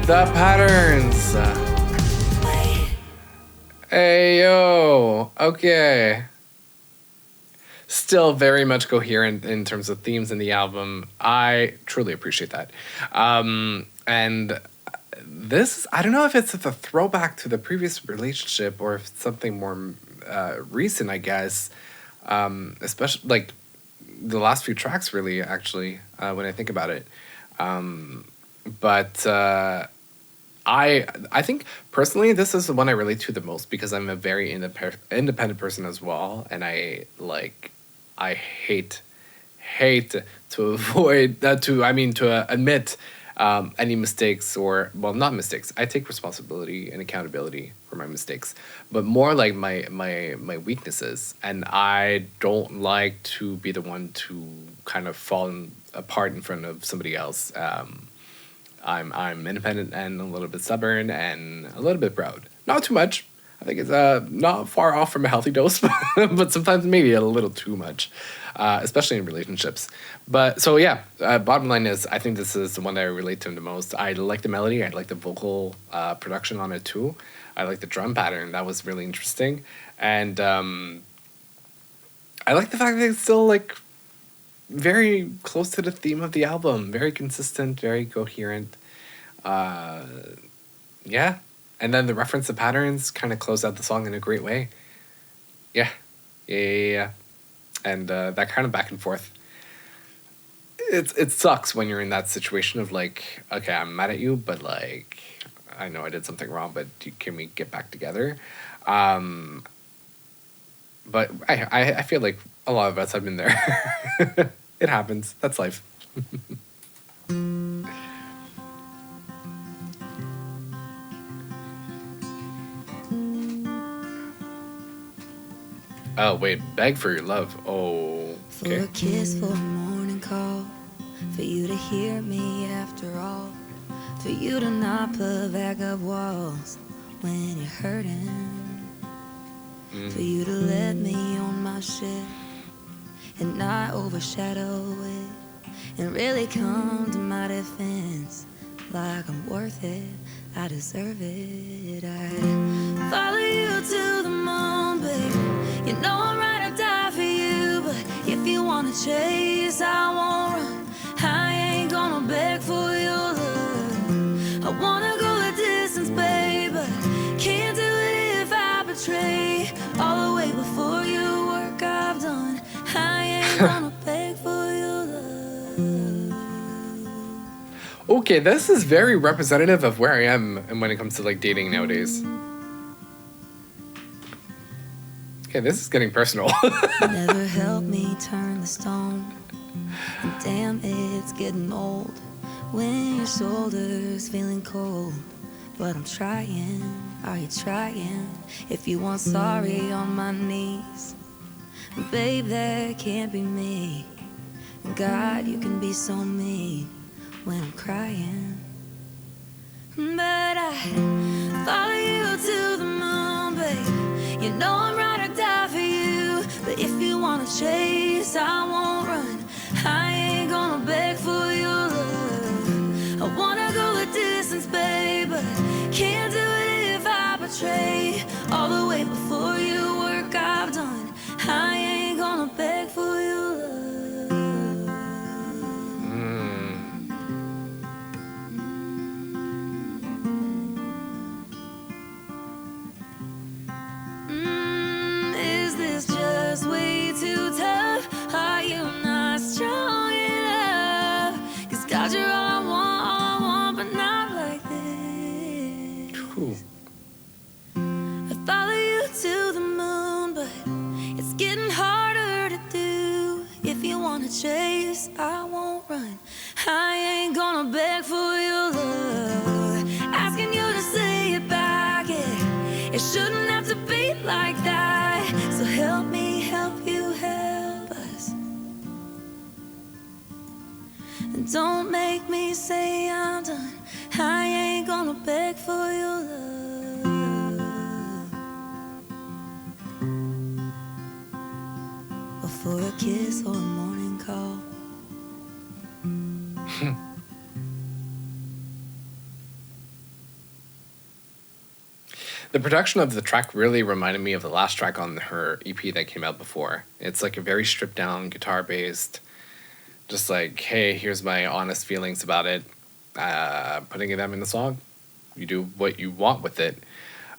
The patterns. Hey yo. Okay. Still very much coherent in terms of themes in the album. I truly appreciate that. And this, I don't know if it's a throwback to the previous relationship or if it's something more recent, I guess. Especially like the last few tracks, really, actually, when I think about it. But I think personally this is the one I relate to the most because I'm a very independent person as well, and I hate to avoid to admit any mistakes, or well, not mistakes. I take responsibility and accountability for my mistakes, but more like my weaknesses, and I don't like to be the one to kind of apart in front of somebody else. I'm independent and a little bit stubborn and a little bit proud. Not too much. I think it's not far off from a healthy dose, but sometimes maybe a little too much, especially in relationships. But so yeah, bottom line is I think this is the one that I relate to the most. I like the melody. I like the vocal production on it too. I like the drum pattern. That was really interesting. And I like the fact that it's still like very close to the theme of the album. Very consistent, very coherent. Yeah. And then the reference to patterns kind of close out the song in a great way. Yeah. Yeah. And that kind of back and forth. It sucks when you're in that situation of like, okay, I'm mad at you, but like, I know I did something wrong, but can we get back together? But I feel like a lot of us have been there. It happens. That's life. Oh, wait. Beg for your love. Oh, For okay. a kiss, for a morning call, for you to hear me after all, for you to not put back up walls when you're hurting, for you to let me on my ship and not overshadow it, and really come to my defense like I'm worth it, I deserve it. I follow you to the moon, baby. You know I'm right to die for you, but if you wanna chase, I won't run. I ain't gonna beg for your love. I wanna go the distance, babe, but can't do it if I betray all the way before you work I've done. I ain't gonna beg for your love. Okay, this is very representative of where I am and when it comes to like dating nowadays. Okay, this is getting personal. Never helped me turn the stone. And damn, it's getting old when your shoulder's feeling cold. But I'm trying, are you trying? If you want sorry on my knees, babe, that can't be me. God, you can be so mean when I'm crying. But I follow you to the moon, babe. You know I'm right or die for you. But if you wanna chase, I won't run. I ain't gonna beg for your love. I wanna go the distance, babe, but can't do it if I betray all the way before you work I've done. I ain't gonna beg for your love. Is this just way too tough? Are you not strong enough? 'Cause God, you're all I want, but not like this. Ooh. I follow you to the moon, but it's getting harder to do. If you wanna chase, I won't run. I ain't gonna beg for your love. Asking you to say it back, it shouldn't have to be like that. So help me help you help us. And don't make me say I'm done. I ain't gonna beg for your love, or for a kiss or a morning call. The production of the track really reminded me of the last track on her EP that came out before. It's like a very stripped down, guitar based, just like, hey, here's my honest feelings about it. putting them in the song. You do what you want with it.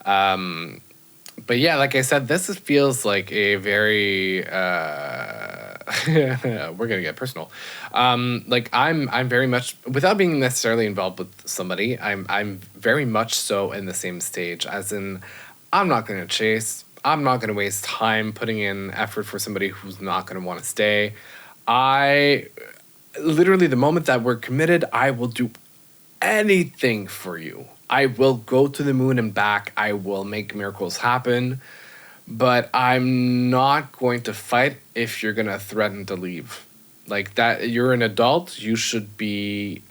But yeah, like I said, feels like a very we're gonna get personal. Like I'm very much, without being necessarily involved with somebody, I'm very much so in the same stage, as in I'm not gonna chase. I'm not gonna waste time putting in effort for somebody who's not gonna want to stay. I literally, the moment that we're committed, I will do anything for you. I will go to the moon and back. I will make miracles happen. But I'm not going to fight if you're going to threaten to leave. Like that, you're an adult. You should be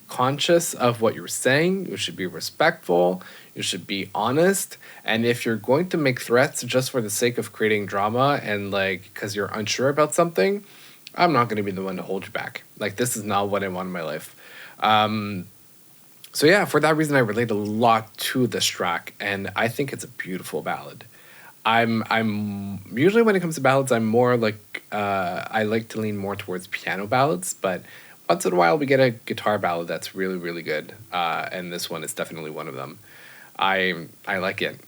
conscious of what you're saying. You should be respectful. You should be honest. And if you're going to make threats just for the sake of creating drama and like because you're unsure about something, I'm not going to be the one to hold you back. Like, this is not what I want in my life. So yeah, for that reason, I relate a lot to this track, and I think it's a beautiful ballad. I'm usually, when it comes to ballads, I'm more like I like to lean more towards piano ballads, but once in a while we get a guitar ballad that's really really good, and this one is definitely one of them. I like it.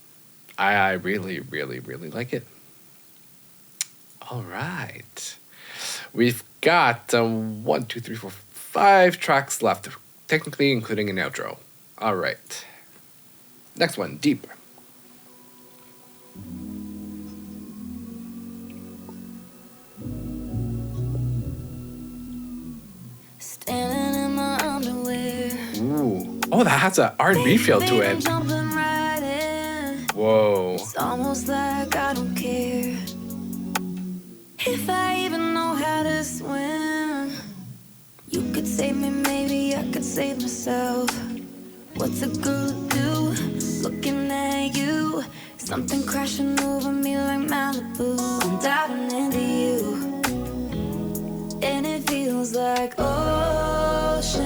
I really really really like it. All right. We've got 1, 2, 3, 4, 5 tracks left, technically including an outro. All right. Next one, Deep. Standing in my underwear. Ooh. Oh, that has an R&B feel to I'm it. jumping right in. Whoa. It's almost like I don't care if I even know how to swim. You could save me, maybe I could save myself. What's a girl to do? Looking at you, something crashing over me like Malibu. I'm diving into you, and it feels like oceans,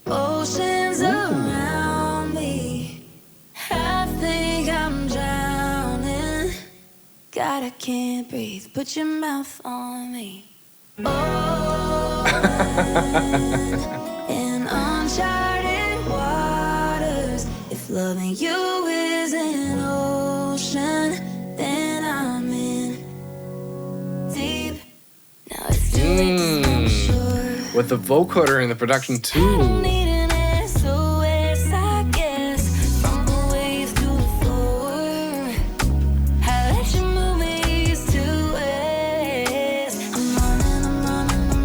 oceans around me. I think I'm drowning. God, I can't breathe. Put your mouth on me. Oh, in uncharted waters. If loving you is an ocean, then I'm in deep. Now it's too late to stop shore. With the vocoder in the production I don't too. need an SOS, I guess. From the waves to the floor, I let you move me east to west. I'm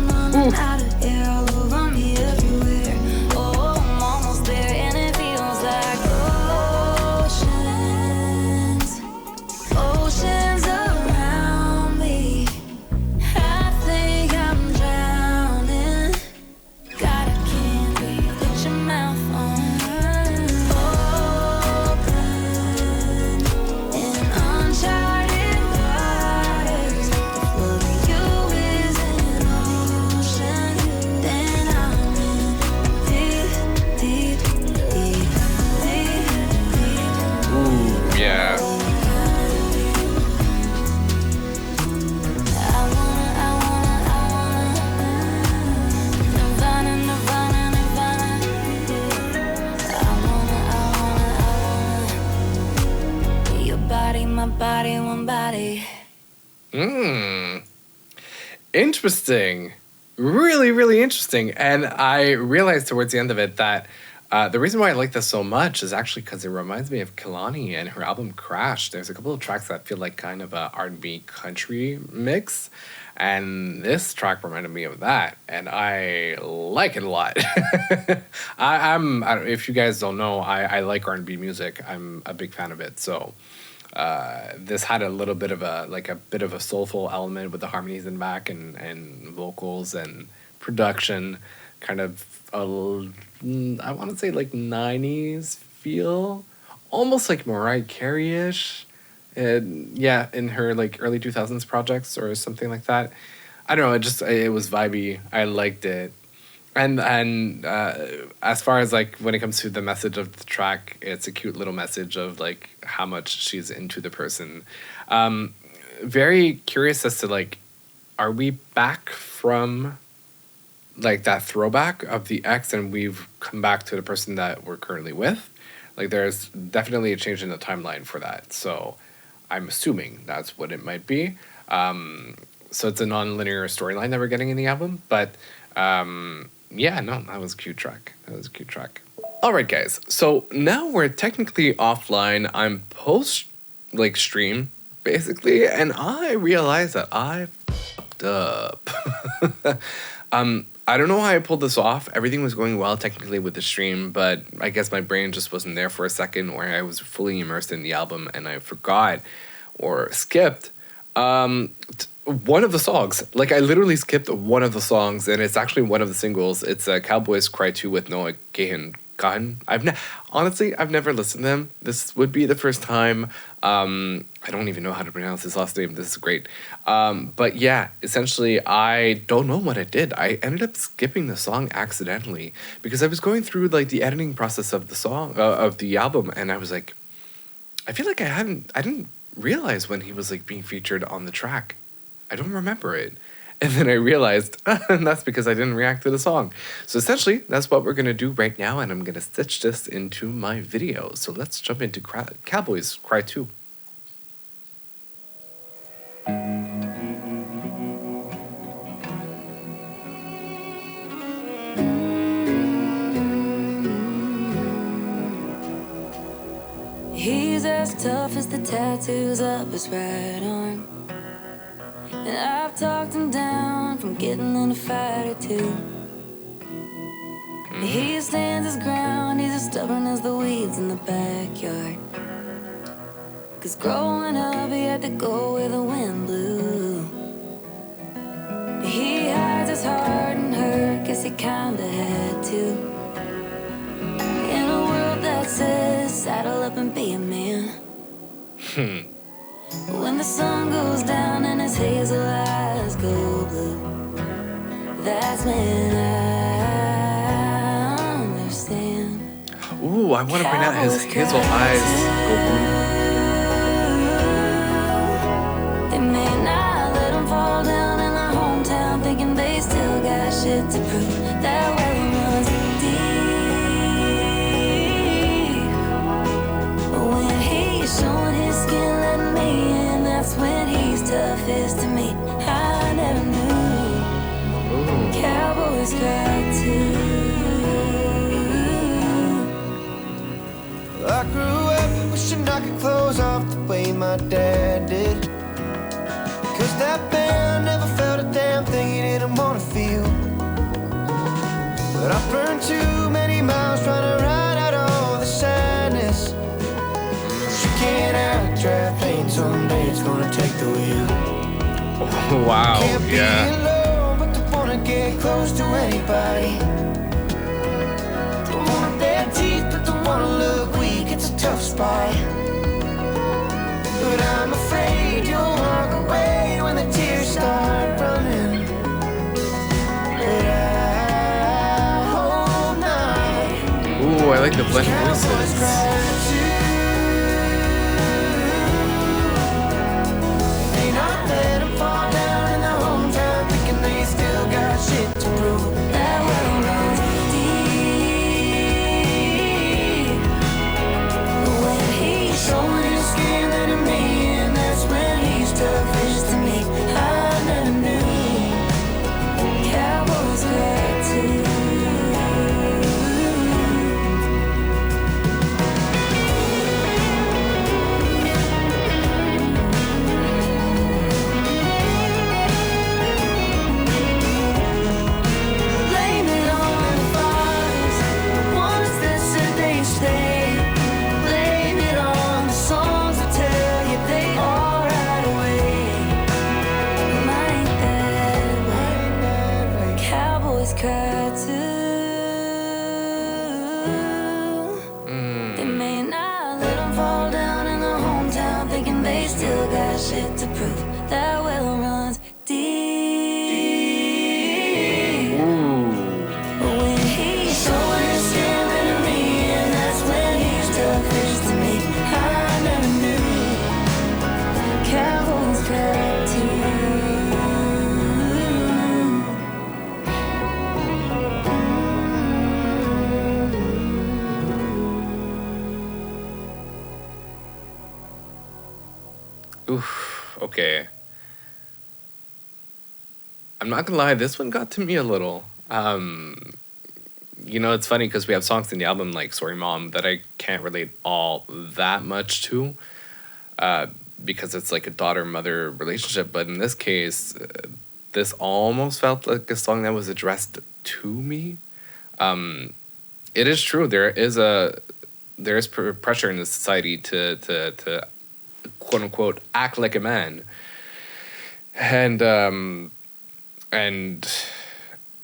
running out of air all over me everywhere. Oh, I'm almost there, and it feels like oceans, oceans around me. I think I'm drowning. God, I can't breathe. Put your mouth on open in uncharted waters. If loving you is an ocean, then I'm in deep, deep, deep, deep, deep. Ooh, yeah. I wanna Nirvana, Nirvana, Nirvana. Your body, my body, one body. Interesting. Really, really interesting. And I realized towards the end of it that the reason why I like this so much is actually because it reminds me of Kehlani and her album Crash. There's a couple of tracks that feel like kind of a R&B country mix. And this track reminded me of that. And I like it a lot. If you guys don't know, I like R&B music. I'm a big fan of it. So this had a little bit of a bit of a soulful element with the harmonies in the back and vocals and production, kind of I want to say like 90s feel, almost like Mariah Carey-ish. Yeah, in her like early 2000s projects or something like that. I don't know, it was vibey. I liked it. And as far as like when it comes to the message of the track, it's a cute little message of like how much she's into the person. Very curious as to like, are we back from like that throwback of the ex, and we've come back to the person that we're currently with. Like there's definitely a change in the timeline for that. So I'm assuming that's what it might be. So it's a non-linear storyline that we're getting in the album. But yeah, no, that was a cute track. All right, guys. So now we're technically offline. I'm post like stream basically, and I realized that I fucked up. I don't know how I pulled this off. Everything was going well technically with the stream, but I guess my brain just wasn't there for a second, or I was fully immersed in the album and I forgot or skipped one of the songs. Like I literally skipped one of the songs, and it's actually one of the singles. It's Cowboys Cry Too with Noah Kahan. Honestly, I've never listened to them. This would be the first time. I don't even know how to pronounce his last name. This is great. But yeah, essentially, I don't know what I did. I ended up skipping the song accidentally because I was going through like the editing process of the song of the album, and I was like, I feel like I didn't realize when he was like being featured on the track. I don't remember it. And then I realized, and that's because I didn't react to the song. So essentially, that's what we're going to do right now, and I'm going to stitch this into my video. So let's jump into Cowboys Cry Too. He's as tough as the tattoos up his right arm. And I've talked him down from getting in a fight or two. He stands his ground, he's as stubborn as the weeds in the backyard. 'Cause growing up he had to go where the wind blew. He hides his heart and hurt, guess he kinda had to. In a world that says saddle up and be a man. When the sun goes down and his hazel eyes go blue, that's when I understand. Ooh, I want to bring out his hazel eyes go blue. They may not let him fall down in their hometown, thinking they still got shit to prove. That well runs deep. When he's showing his skin, letting me in, that's when he's toughest to me. I never knew. Ooh. Cowboys cry too. I grew up wishing I could close off the way my dad did. 'Cause that band never felt a damn thing he didn't wanna feel. But I burned too many miles trying to ride out all the sadness. You can't out-drive pain, someday it's gonna take the wheel. Oh, wow, Can't be yeah. alone, but don't wanna get close to anybody. Don't wanna bare teeth, but don't wanna look weak, it's a tough spot. But I'm afraid you'll walk away when the tears start running. But I hope not. Ooh, I like the blend Cowboys voices. cry too. They not let 'em fall down in their hometown, thinking they still got shit to prove. That well runs deep. When he's showing his skin, letting me in, that's when he's toughest to me. I never knew. Cowboys cry too. Blame it on the fathers, the ones that said they'd stay. Blame it on the songs that tell you they all right away. Mine ain't that way. Cowboys cry too. They may not let 'em fall down in their hometown, thinking they still got shit to prove. That well runs deep. Ooh. When he's showing his skin, letting me in, that's when he's toughest to me. I never knew. Cowboys cry too. Oof. Okay. I'm not gonna lie. This one got to me a little. It's funny because we have songs in the album like "Sorry Mom" that I can't relate all that much to, because it's like a daughter-mother relationship. But in this case, this almost felt like a song that was addressed to me. It is true. There is pressure in the society to quote unquote act like a man, and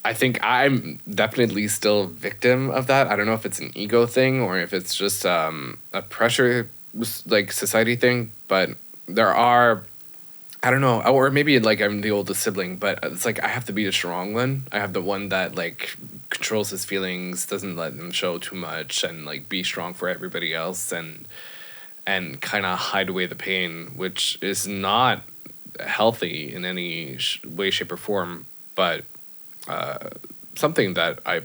I think I'm definitely still a victim of that. I don't know if it's an ego thing or if it's just a pressure like society thing, but there are, I don't know, or maybe like I'm the oldest sibling, but it's like I have to be the strong one. I have the one that like controls his feelings, doesn't let them show too much, and like be strong for everybody else, and kind of hide away the pain, which is not healthy in any way, shape, or form, but something that I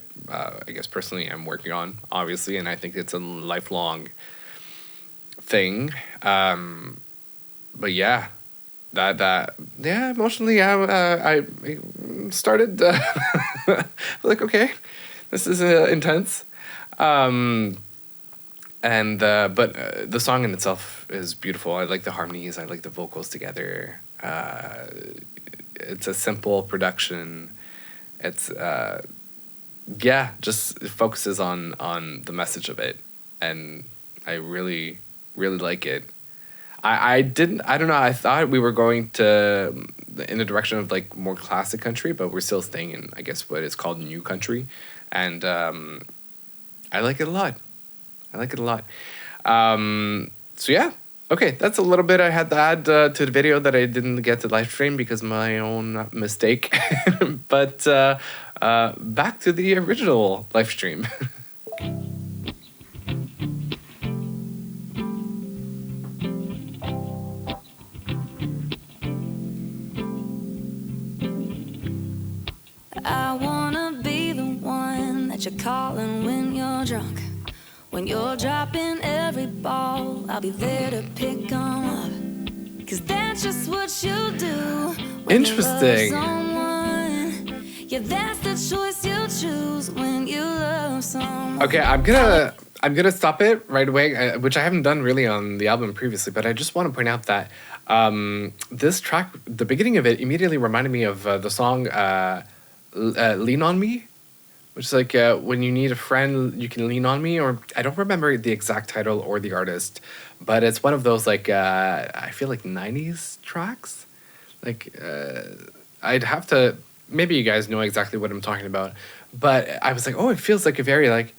guess personally I'm working on, obviously, and I think it's a lifelong thing. But yeah, emotionally, I started like, okay, this is intense. But the song in itself is beautiful. I like the harmonies. I like the vocals together. It's a simple production. It's just it focuses on the message of it, and I really, really like it. I don't know, I thought we were going in the direction of like more classic country, but we're still staying in, I guess, what is called new country, and I like it a lot. So yeah. Okay, that's a little bit I had to add to the video that I didn't get to live stream because of my own mistake. But back to the original live stream. I wanna be the one that you're calling when you're drunk. When you're dropping every ball, I'll be there to pick 'em up. 'Cause that's just what you do. Interesting. Yeah, that's the choice you choose when you love someone. Okay, I'm gonna stop it right away, which I haven't done really on the album previously, but I just want to point out that this track, the beginning of it, immediately reminded me of the song "Lean on Me," which is like when you need a friend, you can lean on me. Or I don't remember the exact title or the artist, but it's one of those like I feel like 90s tracks. Like I'd have to, maybe you guys know exactly what I'm talking about, but I was like, oh, it feels like a very like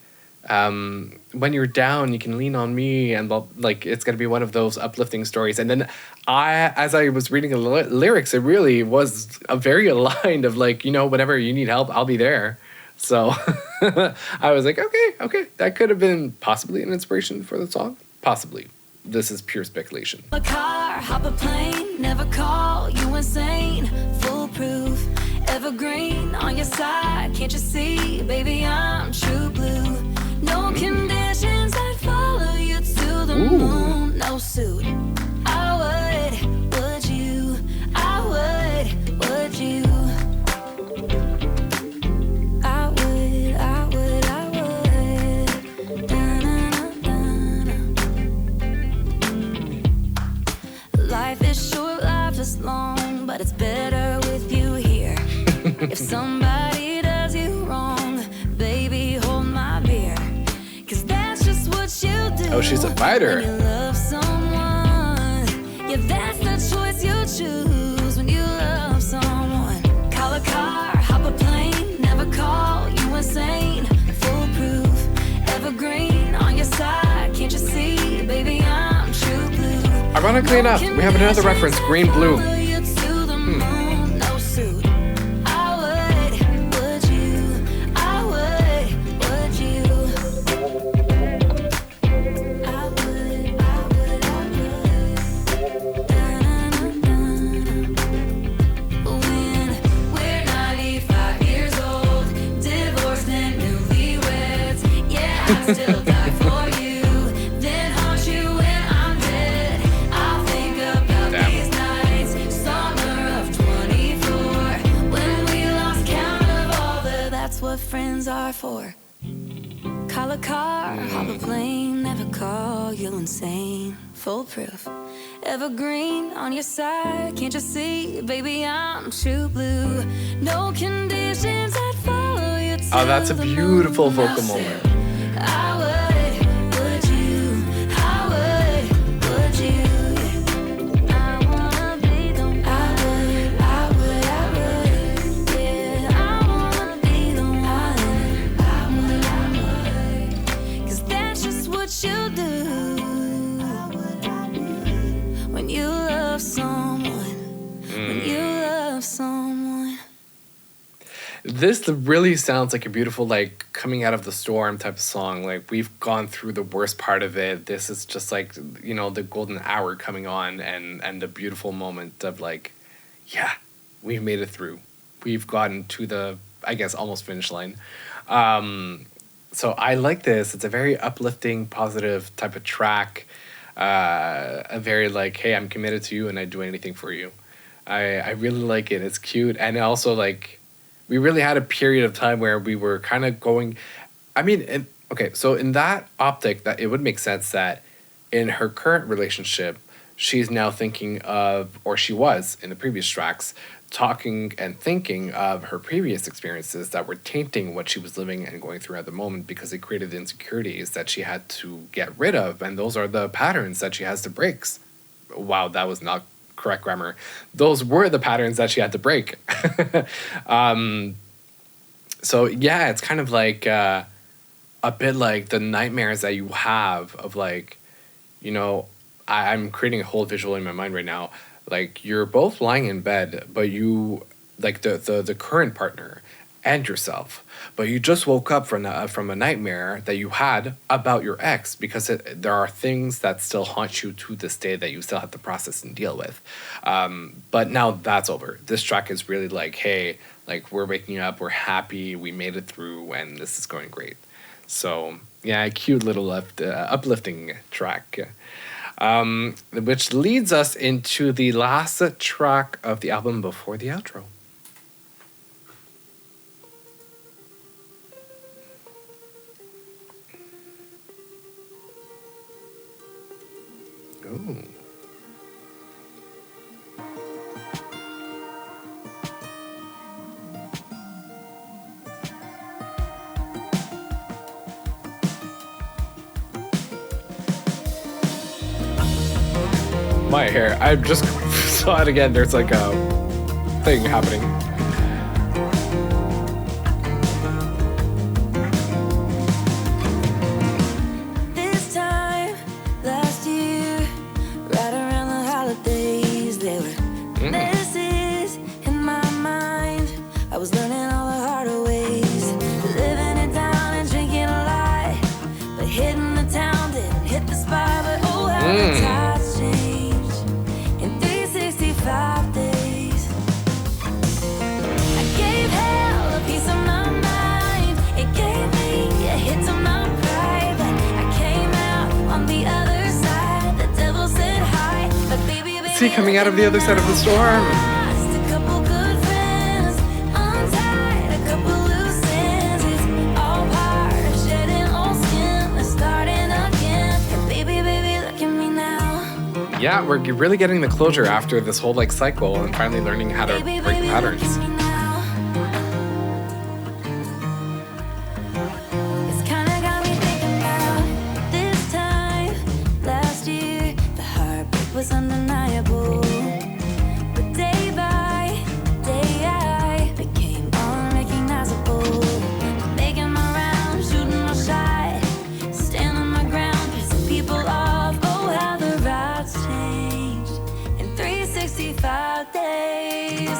when you're down, you can lean on me, and like it's gonna be one of those uplifting stories. And then as I was reading the lyrics, it really was a very aligned of like, whenever you need help, I'll be there. So I was like, okay, that could have been possibly an inspiration for the song. Possibly. This is pure speculation. A car, hop a plane, never call you insane. Foolproof, evergreen on your side. Can't you see, baby, I'm true blue. No conditions, I'd follow you to the moon. No suit, I would you? I would you? Life is short, life is long, but it's better with you here. If somebody does you wrong, baby, hold my beer. 'Cause that's just what you do. Oh, she's a fighter. When you love someone, yeah, that's the choice you choose when you love someone. Call a car, hop a plane, never call you insane. Foolproof, evergreen on your side. Can't you see, baby, I'm true blue. Ironically enough, we have another reference, green, blue. Still die for you, then haunt you when I'm dead. I'll think about the conditions are for. Call a car, hop a plane, never call you insane. Foolproof, evergreen on your side. Can't you see, baby, I'm true blue. No conditions that follow you. Oh, that's a beautiful vocal moment. I would you? I would you? I wanna be the one. I would, yeah. I wanna be the one. 'Cause that's just what you do when you love someone. When you love someone. This really sounds like a beautiful, like, coming out of the storm type of song. Like, we've gone through the worst part of it. This is just like, you know, the golden hour coming on, and the beautiful moment of like, yeah, we've made it through. We've gotten to the, I guess, almost finish line. So I like this. It's a very uplifting, positive type of track. A very like, hey, I'm committed to you and I'd do anything for you. I really like it. It's cute. And also, like, we really had a period of time where we were kind of going. I mean, okay, so in that optic, that it would make sense that in her current relationship, she's now thinking of, or she was in the previous tracks, talking and thinking of her previous experiences that were tainting what she was living and going through at the moment, because it created insecurities that she had to get rid of. And those are the patterns that she has to break. Wow, that was not correct grammar. Those were the patterns that she had to break. So yeah, it's kind of like a bit like the nightmares that you have of, like, you know, I'm creating a whole visual in my mind right now. Like, you're both lying in bed, but you, like, the current partner and yourself, but you just woke up from a nightmare that you had about your ex, because there are things that still haunt you to this day that you still have to process and deal with. But now that's over. This track is really like, hey, like, we're waking up, we're happy, we made it through, and this is going great. So yeah, a cute little uplifting track. Which leads us into the last track of the album before the outro. Ooh. My hair. I just saw it again. There's like a thing happening. This time last year, right around the holidays, there were messes in my mind. I was learning all the harder ways, living it down and drinking a lot, but hitting the town didn't hit the spot. But oh, how the tides changed in 365 days. I gave hell a piece of my mind. It gave me a hit to my pride, but I came out on the other side. The devil said hi, but baby, See, coming out of the other side of the storm. lost a couple good friends, untied a couple loose ends. It's all part of shedding old skin and starting again. And baby, look at me now. Yeah, we're really getting the closure after this whole, like, cycle, and finally learning how to Baby, break look patterns. at me now. It's kinda got me thinking about this time last year. The heartbreak was undeniable, but day by day I became unrecognizable. Making my rounds, shooting my shot, standing my ground, pissing people off. Oh, how the routes changed in 365 days.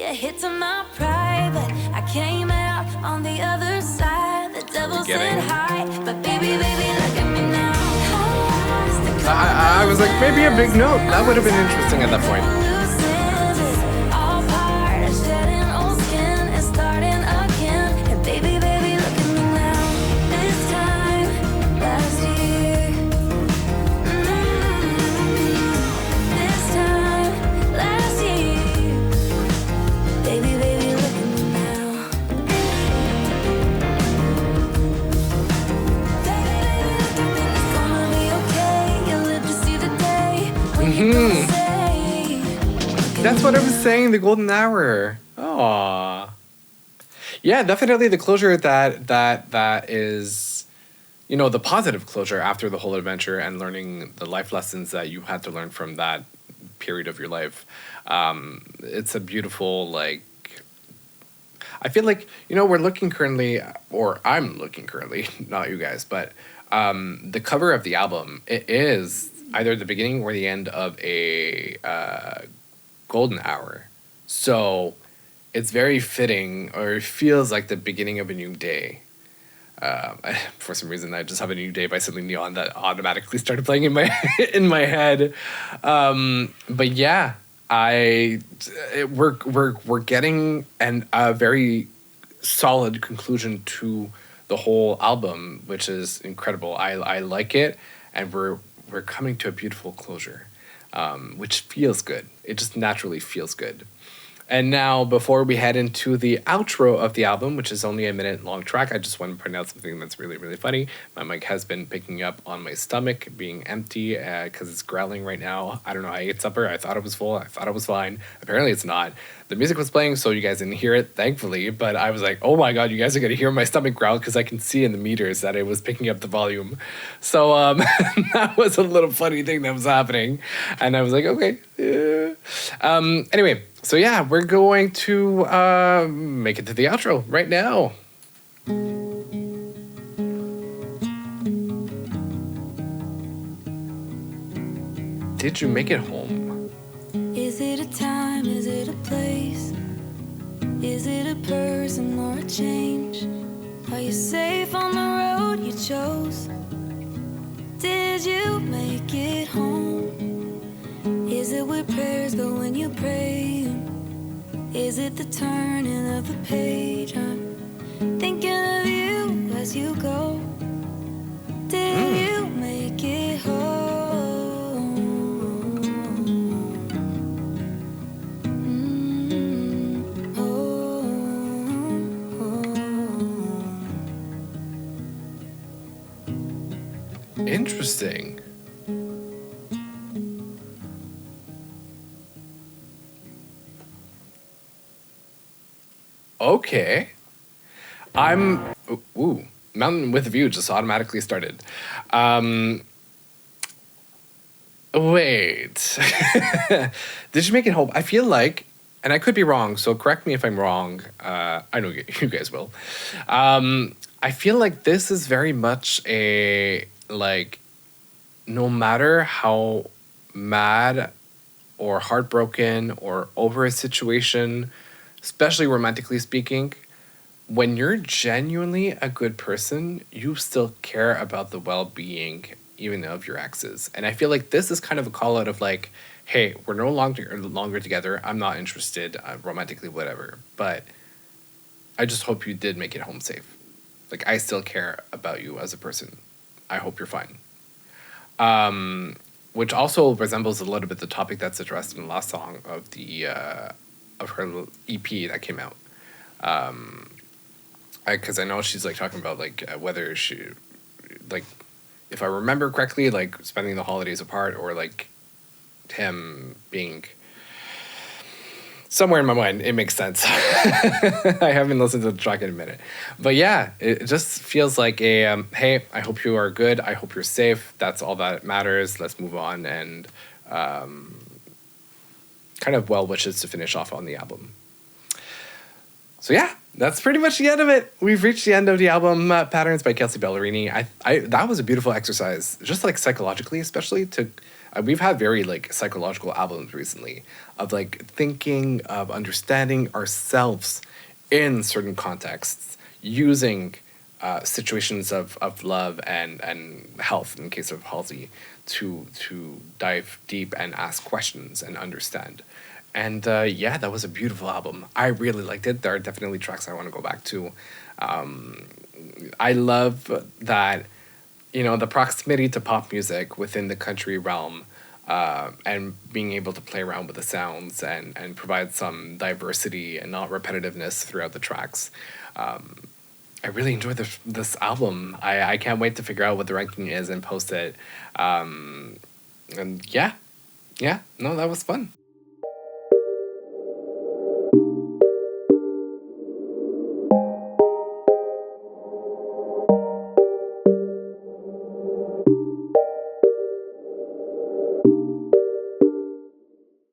a hit to my pride, but I came out on the other side. The devil said hi, but baby, look at me now. I was like, maybe a big note. That would have been interesting at that point. All part of shedding old skin and starting again. And baby, look at me now. This time last year. This time last year. Baby, look at me now. It's gonna be okay. You live to see the day when you say. That's what I was saying, the golden hour. Aww. Yeah, definitely the closure that is, you know, the positive closure after the whole adventure and learning the life lessons that you had to learn from that period of your life. It's a beautiful, like, I feel like, you know, we're looking currently, or I'm looking currently, not you guys, but the cover of the album, it is either the beginning or the end of a golden hour. So it's very fitting, or it feels like the beginning of a new day. For some reason, I just have a new day by Celine Dion that automatically started playing in my in my head. But yeah, we're getting a very solid conclusion to the whole album, which is incredible. I like it, and we're coming to a beautiful closure, which feels good. It just naturally feels good. And now, before we head into the outro of the album, which is only a minute-long track, I just want to point out something that's really, really funny. My mic has been picking up on my stomach being empty because it's growling right now. I don't know. I ate supper. I thought it was full. I thought it was fine. Apparently, it's not. The music was playing, so you guys didn't hear it, thankfully. But I was like, oh my God, you guys are going to hear my stomach growl because I can see in the meters that it was picking up the volume. So that was a little funny thing that was happening. And I was like, okay. Yeah. Anyway. So yeah, we're going to make it to the outro right now. Did you make it home? Is it a time? Is it a place? Is it a person or a change? Are you safe on the road you chose? Did you make it home? Is it where prayers go when you pray? Is it the turning of the page? I'm thinking of you as you go. Did you make it home? Interesting. Okay. Mountain with a View just automatically started. Wait. Did you make it home? I feel like, and I could be wrong, so correct me if I'm wrong. I know you guys will. I feel like this is very much a, like, no matter how mad or heartbroken or over a situation, especially romantically speaking, when you're genuinely a good person, you still care about the well-being even of your exes. And I feel like this is kind of a call out of like, hey, we're no longer together. I'm not interested romantically, whatever. But I just hope you did make it home safe. Like, I still care about you as a person. I hope you're fine. Which also resembles a little bit the topic that's addressed in the last song of the of her EP that came out. Because I know she's like talking about like whether she, like, if I remember correctly, like spending the holidays apart, or like him being somewhere in my mind. It makes sense. I haven't listened to the track in a minute, but yeah, it just feels like a hey, I hope you are good. I hope you're safe. That's all that matters. Let's move on, and kind of well wishes to finish off on the album. So yeah, that's pretty much the end of it. We've reached the end of the album, Patterns by Kelsea Ballerini. I that was a beautiful exercise, just like psychologically, especially to we've had very like psychological albums recently of like thinking of understanding ourselves in certain contexts using situations of love and health in case of Halsey to dive deep and ask questions and understand. And yeah, that was a beautiful album. I really liked it. There are definitely tracks I want to go back to. I love that, you know, the proximity to pop music within the country realm, and being able to play around with the sounds and provide some diversity and not repetitiveness throughout the tracks. I really enjoyed this album. I can't wait to figure out what the ranking is and post it. And yeah, no, that was fun.